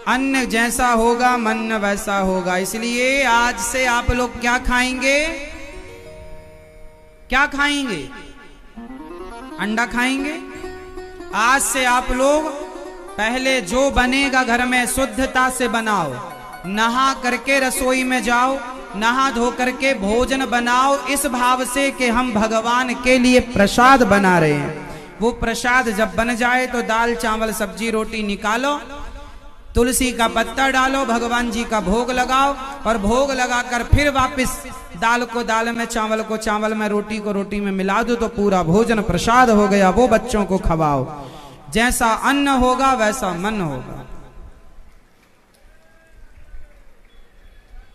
अन्न जैसा होगा मन वैसा होगा। इसलिए आज से आप लोग क्या खाएंगे? क्या खाएंगे? अंडा खाएंगे। आज से आप लोग पहले जो बनेगा घर में शुद्धता से बनाओ, नहा करके रसोई में जाओ, नहा धो करके भोजन बनाओ, इस भाव से कि हम भगवान के लिए प्रसाद बना रहे हैं। वो प्रसाद जब बन जाए तो दाल चावल सब्जी रोटी निकालो, तुलसी का पत्ता डालो, भगवान जी का भोग लगाओ और भोग लगाकर फिर वापस दाल को दाल में, चावल को चावल में, रोटी को रोटी में मिला दो तो पूरा भोजन प्रसाद हो गया। वो बच्चों को खवाओ। जैसा अन्न होगा वैसा मन होगा।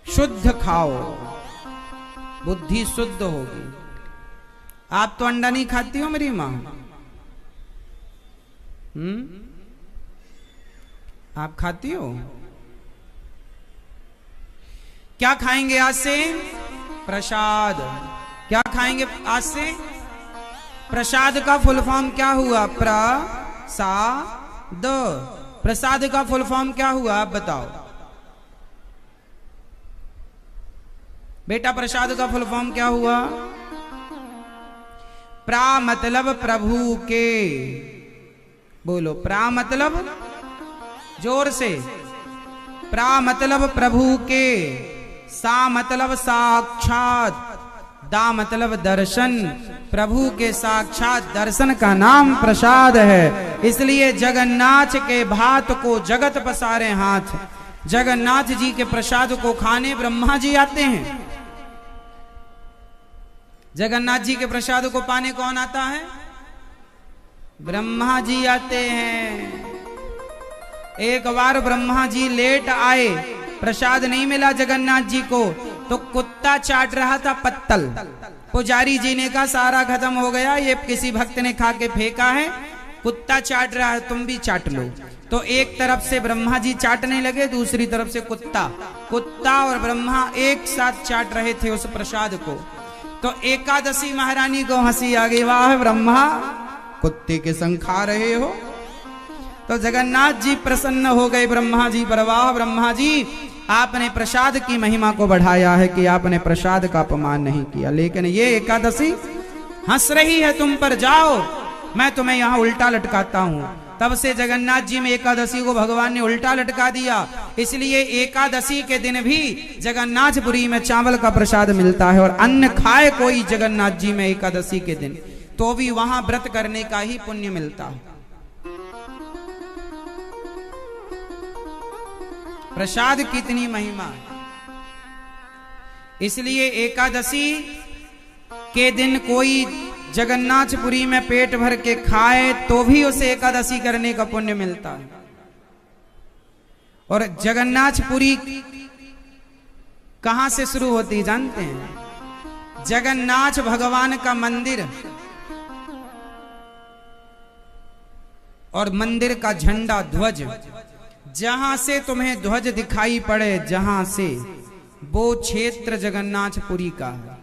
शुद्ध खाओ, बुद्धि शुद्ध होगी। आप तो अंडा नहीं खाती हो मेरी मां? आप खाती हो? क्या खाएंगे आज से? प्रसाद। क्या खाएंगे आज से? प्रसाद का फुल फॉर्म क्या हुआ? प्रसाद। प्रसाद का फुल फॉर्म क्या हुआ? आप बताओ बेटा, प्रसाद का फुल फॉर्म क्या हुआ? प्रा मतलब प्रभु के। बोलो, प्रा मतलब, जोर से। प्रा मतलब प्रभु के, सा मतलब साक्षात, दा मतलब दर्शन। प्रभु के साक्षात दर्शन का नाम प्रसाद है। इसलिए जगन्नाथ के भात को जगत पसारे हाथ। जगन्नाथ जी के प्रसाद को खाने ब्रह्मा जी आते हैं। जगन्नाथ जी के प्रसाद को पाने कौन आता है? ब्रह्मा जी आते हैं। एक बार ब्रह्मा जी लेट आए, प्रसाद नहीं मिला जगन्नाथ जी को, तो कुत्ता चाट रहा था पत्तल। पुजारी जी ने कहा सारा खत्म हो गया, ये किसी भक्त ने खा के फेंका है, कुत्ता चाट रहा है, तुम भी चाट लो। तो एक तरफ से ब्रह्मा जी चाटने लगे, दूसरी तरफ से कुत्ता और ब्रह्मा एक साथ चाट रहे थे उस प्रसाद को। तो एकादशी महारानी को हंसी आ गई, वाह ब्रह्मा, कुत्ते के संग खा रहे हो। तो जगन्नाथ जी प्रसन्न हो गए ब्रह्मा जी पर, वाह ब्रह्मा जी, आपने प्रसाद की महिमा को बढ़ाया है कि आपने प्रसाद का अपमान नहीं किया। लेकिन ये एकादशी हंस रही है तुम पर, जाओ मैं तुम्हें यहां उल्टा लटकाता हूं। तब से जगन्नाथ जी में एकादशी को भगवान ने उल्टा लटका दिया। इसलिए एकादशी के दिन भी जगन्नाथपुरी में चावल का प्रसाद मिलता है, और अन्न खाए कोई जगन्नाथ जी में एकादशी के दिन तो भी वहां व्रत करने का ही पुण्य मिलता है। प्रसाद कितनी महिमा है। इसलिए एकादशी के दिन कोई जगन्नाथपुरी में पेट भर के खाए तो भी उसे एकादशी करने का पुण्य मिलता है। और जगन्नाथपुरी कहां से शुरू होती जानते हैं? जगन्नाथ भगवान का मंदिर और मंदिर का झंडा ध्वज, जहां से तुम्हें ध्वज दिखाई पड़े, जहां से, वो क्षेत्र जगन्नाथपुरी का है।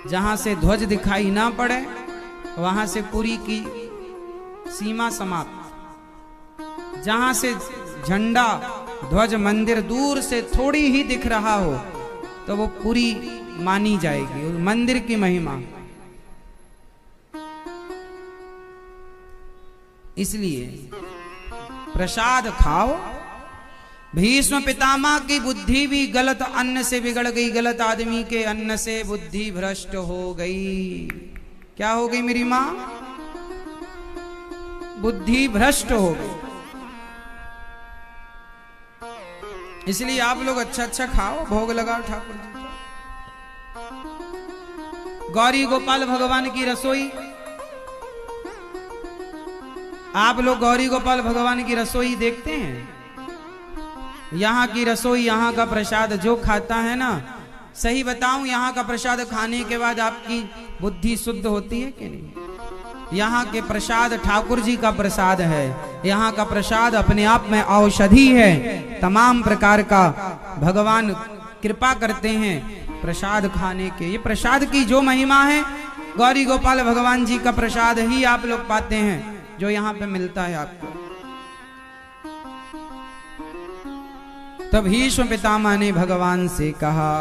जहां से ध्वज दिखाई ना पड़े वहां से पुरी की सीमा समाप्त। जहां से झंडा ध्वज मंदिर दूर से थोड़ी ही दिख रहा हो तो वो पूरी मानी जाएगी, मंदिर की महिमा। इसलिए प्रसाद खाओ। भीष्म पितामह की बुद्धि भी गलत अन्न से बिगड़ गई। गलत आदमी के अन्न से बुद्धि भ्रष्ट हो गई। क्या हो गई मेरी मां? बुद्धि भ्रष्ट हो गई। इसलिए आप लोग अच्छा अच्छा खाओ, भोग लगाओ ठाकुर जी को। गौरी गोपाल भगवान की रसोई, आप लोग गौरी गोपाल भगवान की रसोई देखते हैं? यहाँ की रसोई, यहाँ का प्रसाद जो खाता है ना, सही बताऊं, यहाँ का प्रसाद खाने के बाद आपकी बुद्धि शुद्ध होती है कि नहीं? यहाँ के प्रसाद ठाकुर जी का प्रसाद है। यहाँ का प्रसाद अपने आप में औषधि है। तमाम प्रकार का भगवान कृपा करते हैं प्रसाद खाने के। ये प्रसाद की जो महिमा है, गौरी गोपाल भगवान जी का प्रसाद ही आप लोग पाते हैं। जो यहाँ पे मिलता है आपको। तब भीष्म पितामह ने भगवान से कहा,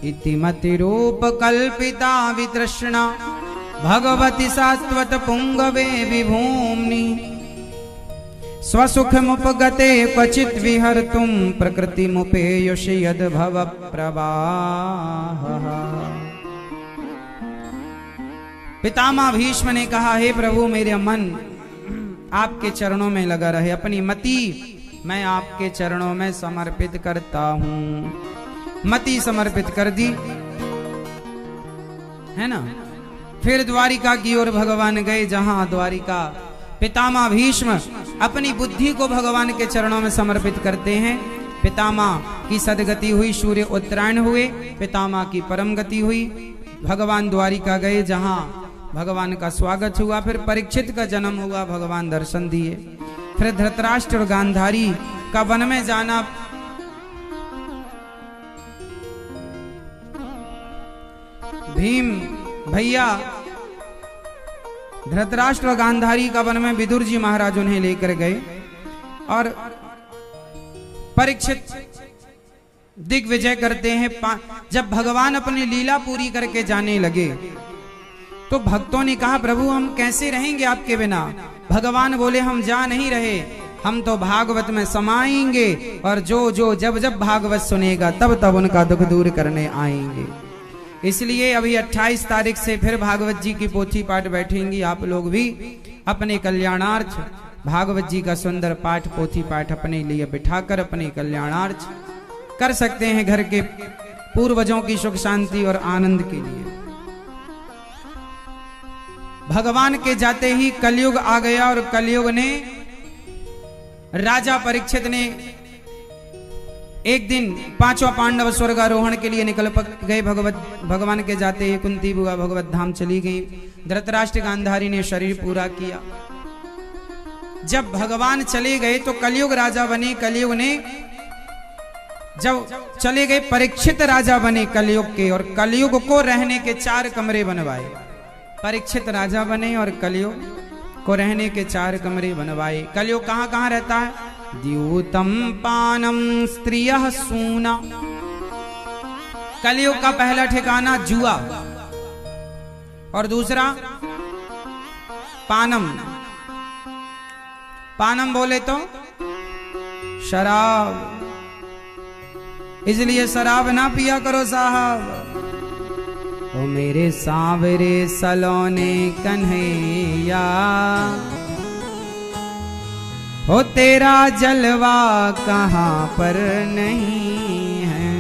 इति मति रूप कल्पिता वितृष्णा भगवती सात्वत पुंगवे विभूम्नि स्वसुख मुपगते क्वचित विहर्तुम प्रकृति मुपेयुष यद भव प्रवाह। पितामह भीष्म ने कहा, हे प्रभु मेरे मन आपके चरणों में लगा रहे, अपनी मति मैं आपके चरणों में समर्पित करता हूं। मति समर्पित कर दी है ना। फिर द्वारिका की ओर भगवान गए, जहां द्वारिका पितामह भीष्म अपनी बुद्धि को भगवान के चरणों में समर्पित करते हैं। पितामह की सदगति हुई, सूर्य उत्तरायण हुए, पितामह की परम गति हुई। भगवान द्वारिका गए, जहां भगवान का स्वागत हुआ। फिर परीक्षित का जन्म हुआ, भगवान दर्शन दिए। फिर धृतराष्ट्र और गांधारी का वन में जाना। भीम भैया धृतराष्ट्र और गांधारी का वन में विदुर जी महाराज उन्हें लेकर गए और परीक्षित दिग्विजय करते हैं। जब भगवान अपनी लीला पूरी करके जाने लगे तो भक्तों ने कहा, प्रभु हम कैसे रहेंगे आपके बिना। भगवान बोले, हम जा नहीं रहे, हम तो भागवत में समाएंगे और जो जब जब भागवत सुनेगा तब तब उनका दुख दूर करने आएंगे। इसलिए अभी 28 तारीख से फिर भागवत जी की पोथी पाठ बैठेंगी। आप लोग भी अपने कल्याणार्थ भागवत जी का सुंदर पाठ पोथी पाठ अपने लिए बिठाकर अपने कल्याणार्थ कर सकते हैं, घर के पूर्वजों की सुख शांति और आनंद के लिए। भगवान के जाते ही कलयुग आ गया और कलयुग ने राजा परीक्षित ने एक दिन पांचवा पांडव स्वर्गारोहण के लिए निकल गए। भगवान के जाते ही कुंती बुआ भगवत धाम चली गई। धृतराष्ट्र गांधारी ने शरीर पूरा किया। जब भगवान चले गए तो कलयुग राजा बने। कलयुग ने जब चले गए परीक्षित राजा बने कलयुग के, और कलयुग को रहने के 4 कमरे बनवाए। परीक्षित राजा बने और कलयुग को रहने के 4 कमरे बनवाए। कलयुग कहां कहां रहता है? द्यूतम पानम स्त्रियः सूना। कलयुग का पहला ठिकाना जुआ और दूसरा पानम। पानम बोले तो शराब, इसलिए शराब ना पिया करो साहब। ओ मेरे सांवरे सलोने कन्हैया, हो तेरा जलवा कहां पर नहीं है।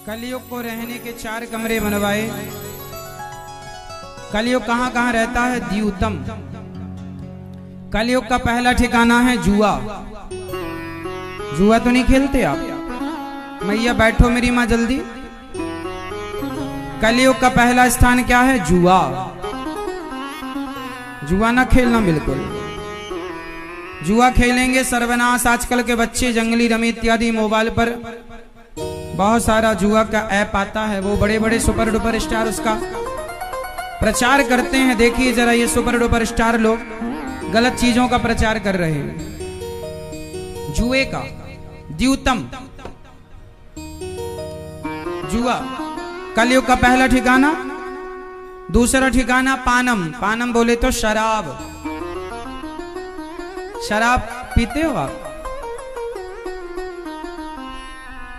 कलयुग को रहने के 4 कमरे बनवाए। कलयुग कहां कहां रहता है? द्यूतम। कलयुग का पहला ठिकाना है जुआ। जुआ तो नहीं खेलते आप? मैया बैठो मेरी माँ जल्दी। कलयुग का पहला स्थान क्या है? जुआ। जुआ ना खेलना बिल्कुल। जुआ खेलेंगे सर्वनाश। आजकल के बच्चे जंगली रमी इत्यादि मोबाइल पर बहुत सारा जुआ का ऐप आता है, वो बड़े बड़े सुपर डुपर स्टार उसका प्रचार करते हैं। देखिए जरा, ये सुपर डुपर स्टार लोग गलत चीजों का प्रचार कर रहे हैं। जुए का द्यूतम जुआ कलयुग का पहला ठिकाना। दूसरा ठिकाना पानम। पानम बोले तो शराब। शराब पीते हो आप?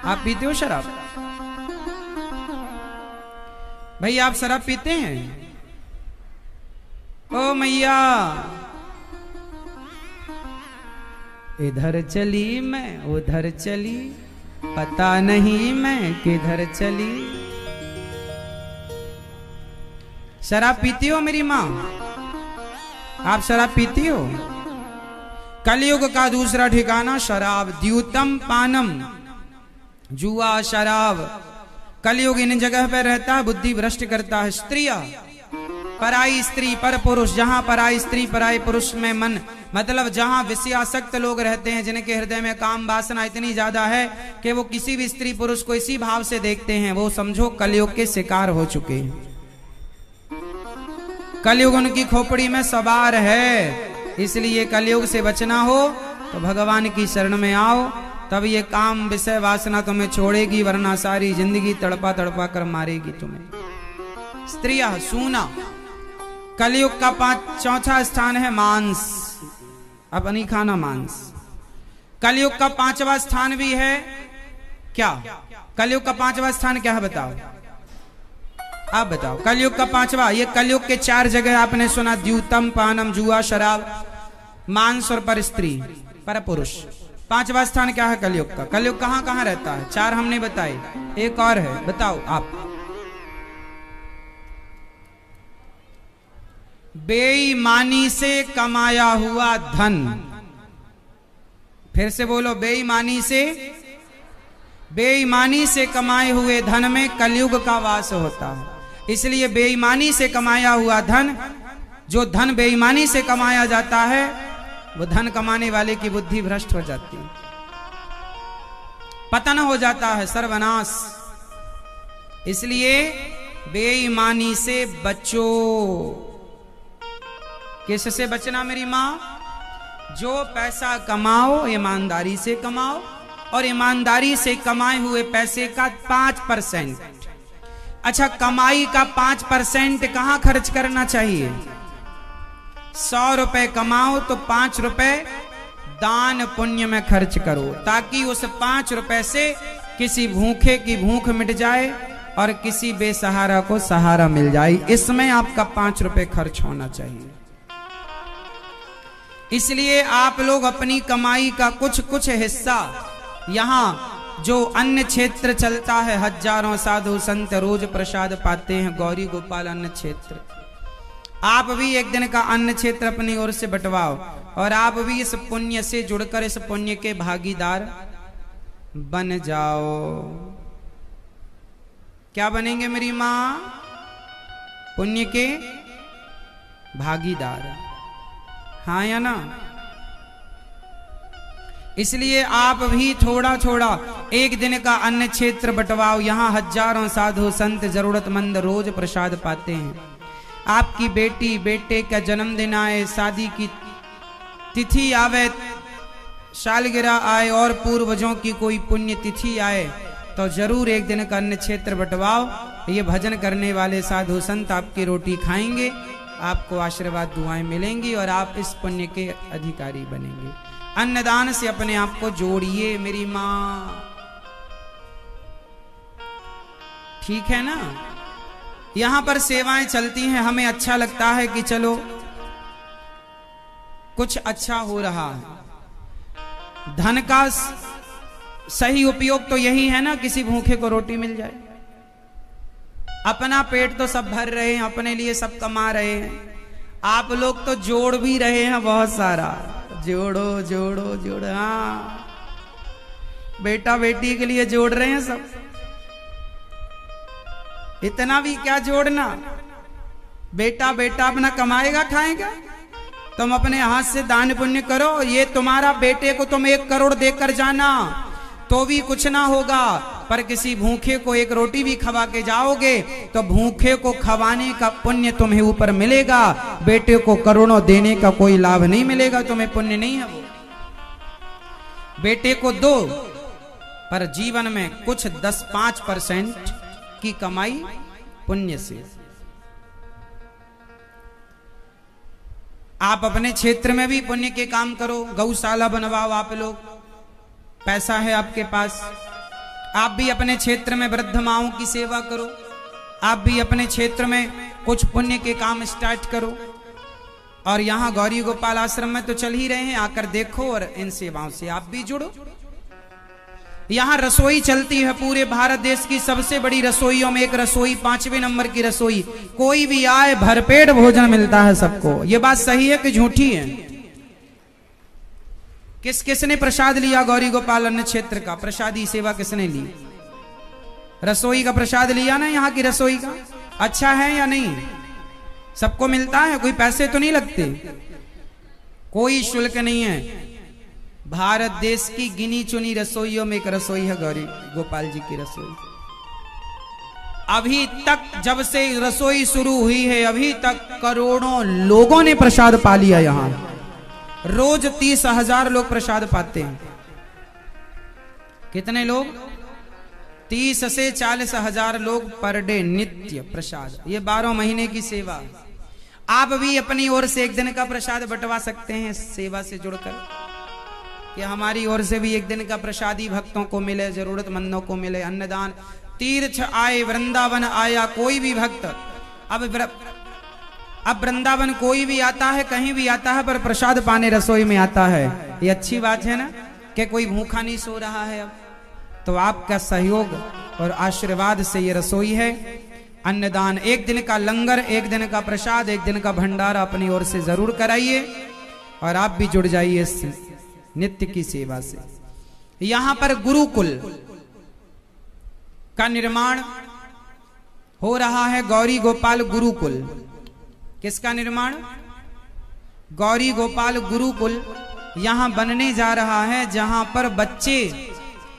आप पीते हो शराब? भाई आप शराब पीते हैं? ओ मैया, इधर चली मैं उधर चली, पता नहीं मैं किधर चली। शराब पीती हो मेरी माँ? आप शराब पीती हो? कलयुग का दूसरा ठिकाना शराब। द्यूतम पानम, जुआ शराब। कलयुग इन जगह पर रहता है, बुद्धि भ्रष्ट करता है। स्त्रियां, पराई स्त्री पर पुरुष। जहां पराई स्त्री पराई पुरुष में मन, मतलब जहां विषयासक्त लोग रहते हैं, जिनके हृदय में काम वासना इतनी ज्यादा है कि वो किसी भी स्त्री पुरुष को इसी भाव से देखते हैं, वो समझो कलयुग के शिकार हो चुके हैं। कलयुग उनकी खोपड़ी में सवार है। इसलिए कलयुग से बचना हो तो भगवान की शरण में आओ, तब ये काम विषय वासना तुम्हें छोड़ेगी, वरना सारी जिंदगी तड़पा तड़पा कर मारेगी तुम्हें। स्त्रियां सूना। कलयुग का चौथा स्थान है मांस, अब नहीं खाना मांस। कलयुग का 5वां स्थान भी है क्या? कलयुग का 5वां स्थान क्या है बताओ, आप बताओ। कलयुग का 5वां, ये कलयुग के 4 जगह आपने सुना, द्यूतम, पानम, जुआ, शराब, मांस और पर स्त्री, पर पुरुष। 5वां स्थान क्या है कलयुग का? कलयुग कहां कहां रहता है? 4 हमने बताए, एक और है, बताओ आप। बेईमानी से कमाया हुआ धन। फिर से बोलो, बेईमानी से कमाए हुए धन में कलयुग का वास होता है। इसलिए बेईमानी से कमाया हुआ धन, जो धन बेईमानी से कमाया जाता है, वो धन कमाने वाले की बुद्धि भ्रष्ट हो जाती है, पतन हो जाता है, सर्वनाश। इसलिए बेईमानी से बचो। किससे बचना मेरी मां? जो पैसा कमाओ ईमानदारी से कमाओ, और ईमानदारी से कमाए हुए पैसे का 5%, अच्छा कमाई का 5% कहां खर्च करना चाहिए? 100 रुपए कमाओ तो 5 रुपए दान पुण्य में खर्च करो, ताकि उस 5 रुपए से किसी भूखे की भूख मिट जाए और किसी बेसहारा को सहारा मिल जाए। इसमें आपका 5 रुपए खर्च होना चाहिए। इसलिए आप लोग अपनी कमाई का कुछ कुछ हिस्सा, यहाँ जो अन्न क्षेत्र चलता है, हजारों साधु संत रोज प्रसाद पाते हैं, गौरी गोपाल अन्न क्षेत्र, आप भी एक दिन का अन्न क्षेत्र अपनी ओर से बंटवाओ, और आप भी इस पुण्य से जुड़कर इस पुण्य के भागीदार बन जाओ। क्या बनेंगे मेरी मां? पुण्य के भागीदार, हाँ या ना? इसलिए आप भी थोड़ा थोड़ा एक दिन का अन्न क्षेत्र बंटवाओ। यहाँ हजारों साधु संत जरूरतमंद रोज प्रसाद पाते हैं। आपकी बेटी बेटे का जन्मदिन आए, शादी की तिथि आवे, सालगिरह आए और पूर्वजों की कोई पुण्य तिथि आए, तो जरूर एक दिन का अन्न क्षेत्र बंटवाओ। ये भजन करने वाले साधु संत आपकी रोटी खाएंगे, आपको आशीर्वाद दुआएं मिलेंगी और आप इस पुण्य के अधिकारी बनेंगे। अन्नदान से अपने आप को जोड़िए मेरी मां, ठीक है ना? यहां पर सेवाएं चलती हैं, हमें अच्छा लगता है कि चलो कुछ अच्छा हो रहा है। धन का सही उपयोग तो यही है ना, किसी भूखे को रोटी मिल जाए। अपना पेट तो सब भर रहे हैं, अपने लिए सब कमा रहे हैं, आप लोग तो जोड़ भी रहे हैं बहुत सारा। जोड़ो जोड़ो जोड़ो, हाँ बेटा बेटी के लिए जोड़ रहे हैं सब। इतना भी क्या जोड़ना, बेटा बेटा अपना कमाएगा खाएगा, तुम अपने हाथ से दान पुण्य करो। ये तुम्हारा बेटे को तुम 1 करोड़ देकर जाना तो भी कुछ ना होगा, पर किसी भूखे को 1 रोटी भी खवा के जाओगे तो भूखे को खवाने का पुण्य तुम्हें ऊपर मिलेगा। बेटे को करोड़ों देने का कोई लाभ नहीं मिलेगा, तुम्हें पुण्य नहीं है। वो बेटे को दो, पर जीवन में कुछ 10-5% की कमाई पुण्य से। आप अपने क्षेत्र में भी पुण्य के काम करो, गौशाला बनवाओ। आप लोग पैसा है आपके पास, आप भी अपने क्षेत्र में वृद्ध माओं की सेवा करो। आप भी अपने क्षेत्र में कुछ पुण्य के काम स्टार्ट करो। और यहाँ गौरी गोपाल आश्रम में तो चल ही रहे हैं, आकर देखो और इन सेवाओं से आप भी जुड़ो। यहाँ रसोई चलती है, पूरे भारत देश की सबसे बड़ी रसोइयों में एक रसोई, 5वें नंबर की रसोई। कोई भी आए भरपेट भोजन मिलता है सबको। ये बात सही है कि झूठी है? किस किसने प्रसाद लिया गौरी गोपाल अन्न क्षेत्र का? प्रसादी सेवा किसने ली? रसोई का प्रसाद लिया ना, यहाँ की रसोई का। अच्छा है या नहीं? सबको मिलता है, कोई पैसे तो नहीं लगते, कोई शुल्क नहीं है। भारत देश की गिनी चुनी रसोइयों में एक रसोई है गौरी गोपाल जी की रसोई। अभी तक जब से रसोई शुरू हुई है अभी तक करोड़ों लोगों ने प्रसाद पा लिया। यहां रोज 30,000 लोग प्रसाद पाते हैं। कितने लोग? 30 से 40,000 लोग पर डे नित्य प्रसाद। ये 12 महीने की सेवा। आप भी अपनी ओर से एक दिन का प्रसाद बंटवा सकते हैं सेवा से जुड़कर, कि हमारी ओर से भी एक दिन का प्रसादी भक्तों को मिले, जरूरतमंदों को मिले। अन्नदान, तीर्थ आए, वृंदावन आया कोई भी भक्त। अब वृंदावन कोई भी आता है, कहीं भी आता है, पर प्रसाद पाने रसोई में आता है। ये अच्छी बात है ना, कि कोई भूखा नहीं सो रहा है। अब तो आपका सहयोग और आशीर्वाद से ये रसोई है। अन्नदान, एक दिन का लंगर, एक दिन का प्रसाद, एक दिन का भंडारा अपनी ओर से जरूर कराइए और आप भी जुड़ जाइए इस नित्य की सेवा से। यहां पर गुरुकुल का निर्माण हो रहा है। गौरी गोपाल गुरुकुल। किसका निर्माण? गौरी गोपाल गुरुकुल यहां बनने जा रहा है, जहां पर बच्चे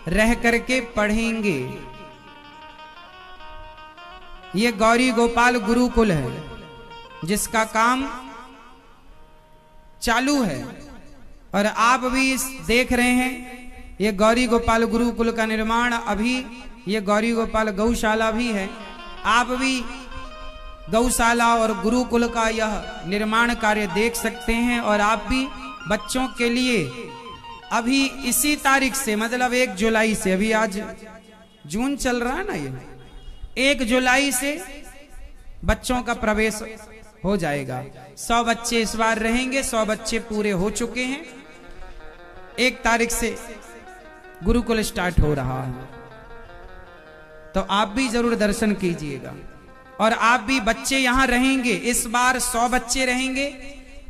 रह करके पढ़ेंगे। ये गौरी गोपाल गुरुकुल है जिसका काम चालू है और आप भी देख रहे हैं। ये गौरी गोपाल गुरुकुल का निर्माण अभी, ये गौरी गोपाल गौशाला भी है। आप भी गौशाला और गुरुकुल का यह निर्माण कार्य देख सकते हैं। और आप भी बच्चों के लिए अभी इसी तारीख से, मतलब 1 जुलाई से, अभी आज जून चल रहा है ना, ये 1 जुलाई से बच्चों का प्रवेश हो जाएगा। 100 बच्चे इस बार रहेंगे। 100 बच्चे पूरे हो चुके हैं। 1 तारीख से गुरुकुल स्टार्ट हो रहा है, तो आप भी जरूर दर्शन कीजिएगा। और आप भी बच्चे यहां रहेंगे। इस बार 100 बच्चे रहेंगे।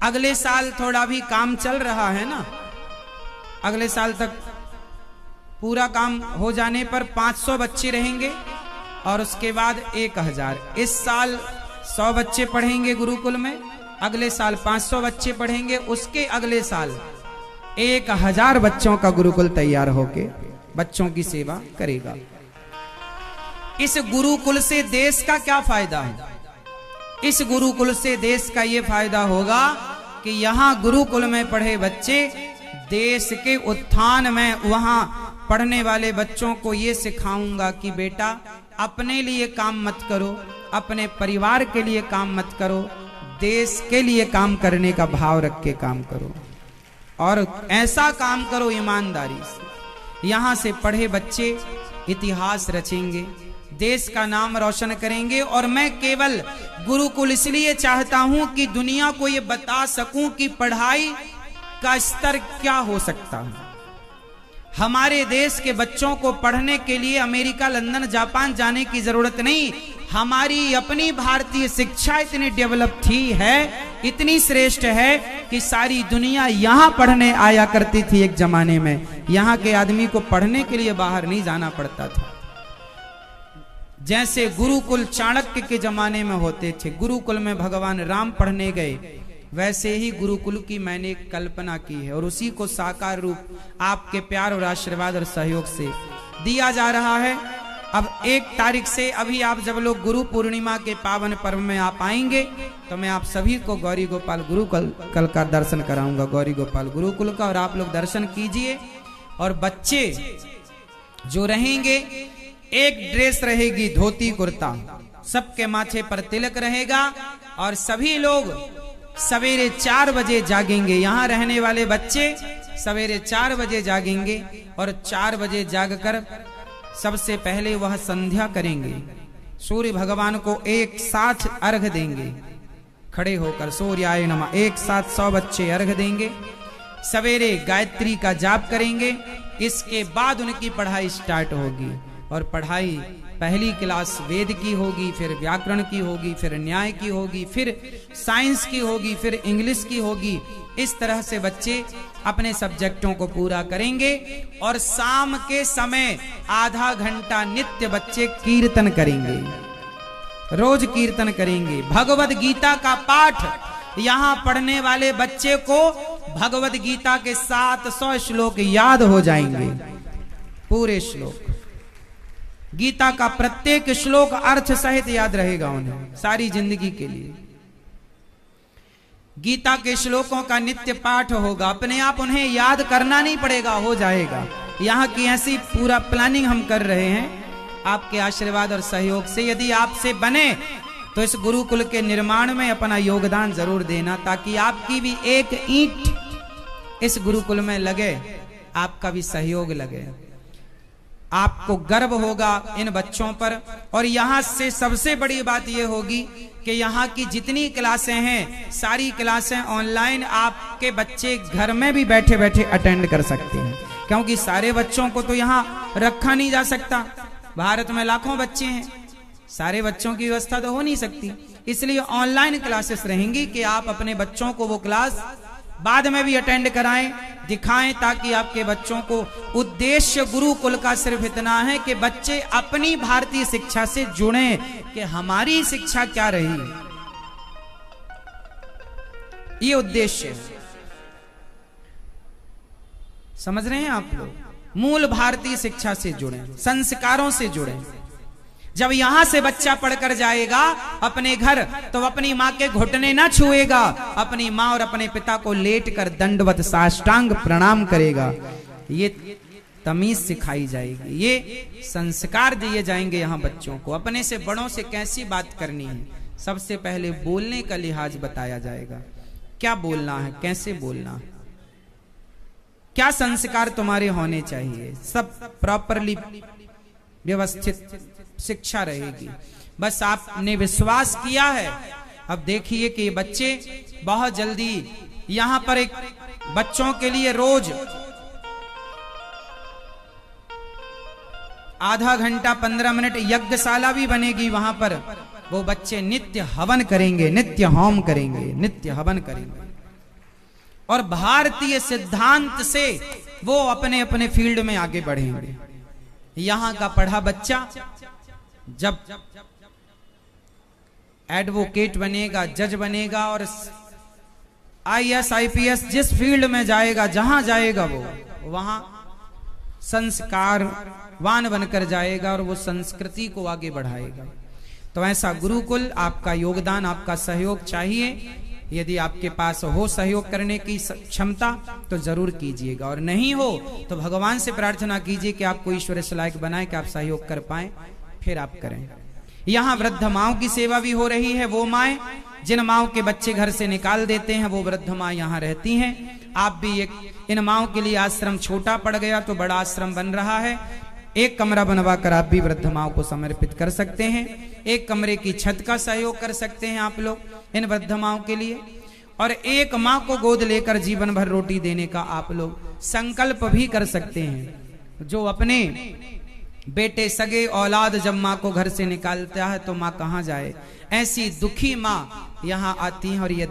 अगले साल थोड़ा भी काम चल रहा है ना, अगले साल तक पूरा काम हो जाने पर 500 बच्चे रहेंगे और उसके बाद 1000। इस साल 100 बच्चे पढ़ेंगे गुरुकुल में, अगले साल 500 बच्चे पढ़ेंगे, उसके अगले साल 1000 बच्चों का गुरुकुल तैयार होके बच्चों की सेवा करेगा। इस गुरुकुल से देश का क्या फायदा है? इस गुरुकुल से देश का ये फायदा होगा कि यहाँ गुरुकुल में पढ़े बच्चे देश के उत्थान में, वहां पढ़ने वाले बच्चों को ये सिखाऊंगा कि बेटा अपने लिए काम मत करो, अपने परिवार के लिए काम मत करो, देश के लिए काम करने का भाव रख के काम करो और ऐसा काम करो ईमानदारी से। यहाँ से पढ़े बच्चे इतिहास रचेंगे, देश का नाम रोशन करेंगे। और मैं केवल गुरुकुल इसलिए चाहता हूं कि दुनिया को ये बता सकूं कि पढ़ाई का स्तर क्या हो सकता है। हमारे देश के बच्चों को पढ़ने के लिए अमेरिका, लंदन, जापान जाने की जरूरत नहीं। हमारी अपनी भारतीय शिक्षा इतनी डेवलप थी है, इतनी श्रेष्ठ है कि सारी दुनिया यहां पढ़ने आया करती थी एक जमाने में। यहां के आदमी को पढ़ने के लिए बाहर नहीं जाना पड़ता था। जैसे गुरुकुल चाणक्य के जमाने में होते थे, गुरुकुल में भगवान राम पढ़ने गए, वैसे ही गुरुकुल की मैंने कल्पना की है और उसी को साकार रूप आपके प्यार और आशीर्वाद और सहयोग से दिया जा रहा है। अब 1 तारीख से, अभी आप जब लोग गुरु पूर्णिमा के पावन पर्व में आप आएंगे तो मैं आप सभी को गौरी गोपाल गुरुकुल का दर्शन कराऊंगा, गौरी गोपाल गुरुकुल का, और आप लोग दर्शन कीजिए। और बच्चे जो रहेंगे, एक ड्रेस रहेगी धोती कुर्ता, सबके माथे पर तिलक रहेगा और सभी लोग सवेरे 4 बजे जागेंगे। यहाँ रहने वाले बच्चे सवेरे 4 बजे जागेंगे और 4 बजे जागकर सबसे पहले वह संध्या करेंगे, सूर्य भगवान को एक साथ अर्घ देंगे, खड़े होकर सूर्याय नमः एक साथ 100 बच्चे अर्घ देंगे। सवेरे गायत्री का जाप करेंगे, इसके बाद उनकी पढ़ाई स्टार्ट होगी। और पढ़ाई पहली क्लास वेद की होगी, फिर व्याकरण की होगी, फिर न्याय की होगी, फिर साइंस की होगी, फिर इंग्लिश की होगी। इस तरह से बच्चे अपने सब्जेक्टों को पूरा करेंगे। और शाम के समय आधा घंटा नित्य बच्चे कीर्तन करेंगे, रोज कीर्तन करेंगे। भगवद गीता का पाठ यहाँ पढ़ने वाले बच्चे को भगवद गीता के 700 श्लोक याद हो जाएंगे, पूरे श्लोक। गीता का प्रत्येक श्लोक अर्थ सहित याद रहेगा उन्हें सारी जिंदगी के लिए। गीता के श्लोकों का नित्य पाठ होगा, अपने आप उन्हें याद करना नहीं पड़ेगा, हो जाएगा। यहाँ की ऐसी पूरा प्लानिंग हम कर रहे हैं आपके आशीर्वाद और सहयोग से। यदि आपसे बने तो इस गुरुकुल के निर्माण में अपना योगदान जरूर देना, ताकि आपकी भी एक ईंट इस गुरुकुल में लगे, आपका भी सहयोग लगे। आपको गर्व होगा इन बच्चों पर। और यहाँ से सबसे बड़ी बात यह होगी कि यहाँ की जितनी क्लासें हैं, सारी क्लासें ऑनलाइन आपके बच्चे घर में भी बैठे बैठे अटेंड कर सकते हैं, क्योंकि सारे बच्चों को तो यहाँ रखा नहीं जा सकता। भारत में लाखों बच्चे हैं, सारे बच्चों की व्यवस्था तो हो नहीं सकती। इसलिए ऑनलाइन क्लासेस रहेंगी कि आप अपने बच्चों को वो क्लास बाद में भी अटेंड कराएं, दिखाएं, ताकि आपके बच्चों को उद्देश्य गुरुकुल का सिर्फ इतना है कि बच्चे अपनी भारतीय शिक्षा से जुड़ें कि हमारी शिक्षा क्या रही, ये उद्देश्य है। समझ रहे हैं आप लोग? मूल भारतीय शिक्षा से जुड़ें, संस्कारों से जुड़ें। जब यहां से बच्चा पढ़कर जाएगा अपने घर, तो अपनी मां के घुटने ना छुएगा, अपनी मां और अपने पिता को लेटकर दंडवत साष्टांग प्रणाम करेगा। ये तमीज सिखाई जाएगी, ये संस्कार दिए जाएंगे यहाँ बच्चों को। अपने से बड़ों से कैसी बात करनी है, सबसे पहले बोलने का लिहाज बताया जाएगा। क्या बोलना है, कैसे बोलना है, क्या संस्कार तुम्हारे होने चाहिए, सब प्रॉपरली व्यवस्थित शिक्षा रहेगी। बस आपने विश्वास किया है। अब देखिए कि ये बच्चे बहुत जल्दी यहां पर एक बच्चों के लिए रोज आधा घंटा 15 मिनट यज्ञशाला भी बनेगी। वहां पर वो बच्चे नित्य हवन करेंगे, नित्य होम करेंगे, नित्य हवन करेंगे, और भारतीय सिद्धांत से वो अपने अपने फील्ड में आगे बढ़ेंगे। यहां का पढ़ा बच्चा जब एडवोकेट बनेगा, जज बनेगा, और IAS IPS जिस फील्ड में जाएगा, जहां जाएगा वो वहां संस्कारवान बनकर जाएगा और वो संस्कृति को आगे बढ़ाएगा। तो ऐसा गुरुकुल, आपका योगदान, आपका सहयोग चाहिए। यदि आपके पास हो सहयोग करने की क्षमता तो जरूर कीजिएगा, और नहीं हो तो भगवान से प्रार्थना कीजिए कि आपको ईश्वर इस लायक बनाए कि आप सहयोग कर पाए, फिर आप करें। यहाँ वृद्ध माओं की सेवा भी हो रही है। वो माएं जिन माओं के बच्चे घर से निकाल देते हैं, वो वृद्ध माँ यहाँ रहती हैं। आप भी एक इन माओं के लिए आश्रम छोटा पड़ गया तो बड़ा आश्रम बन रहा है, एक कमरा बनवा कर आप भी वृद्ध माओं को समर्पित कर सकते हैं। एक कमरे की छत का सहयोग कर सकते हैं आप लोग इन वृद्ध माओं के लिए, और एक माँ को गोद लेकर जीवन भर रोटी देने का आप लोग संकल्प भी कर सकते हैं। जो अपने बेटे सगे औलाद जब माँ को घर से निकालता है तो माँ कहाँ जाए, ऐसी दुखी माँ यहाँ आती है और ये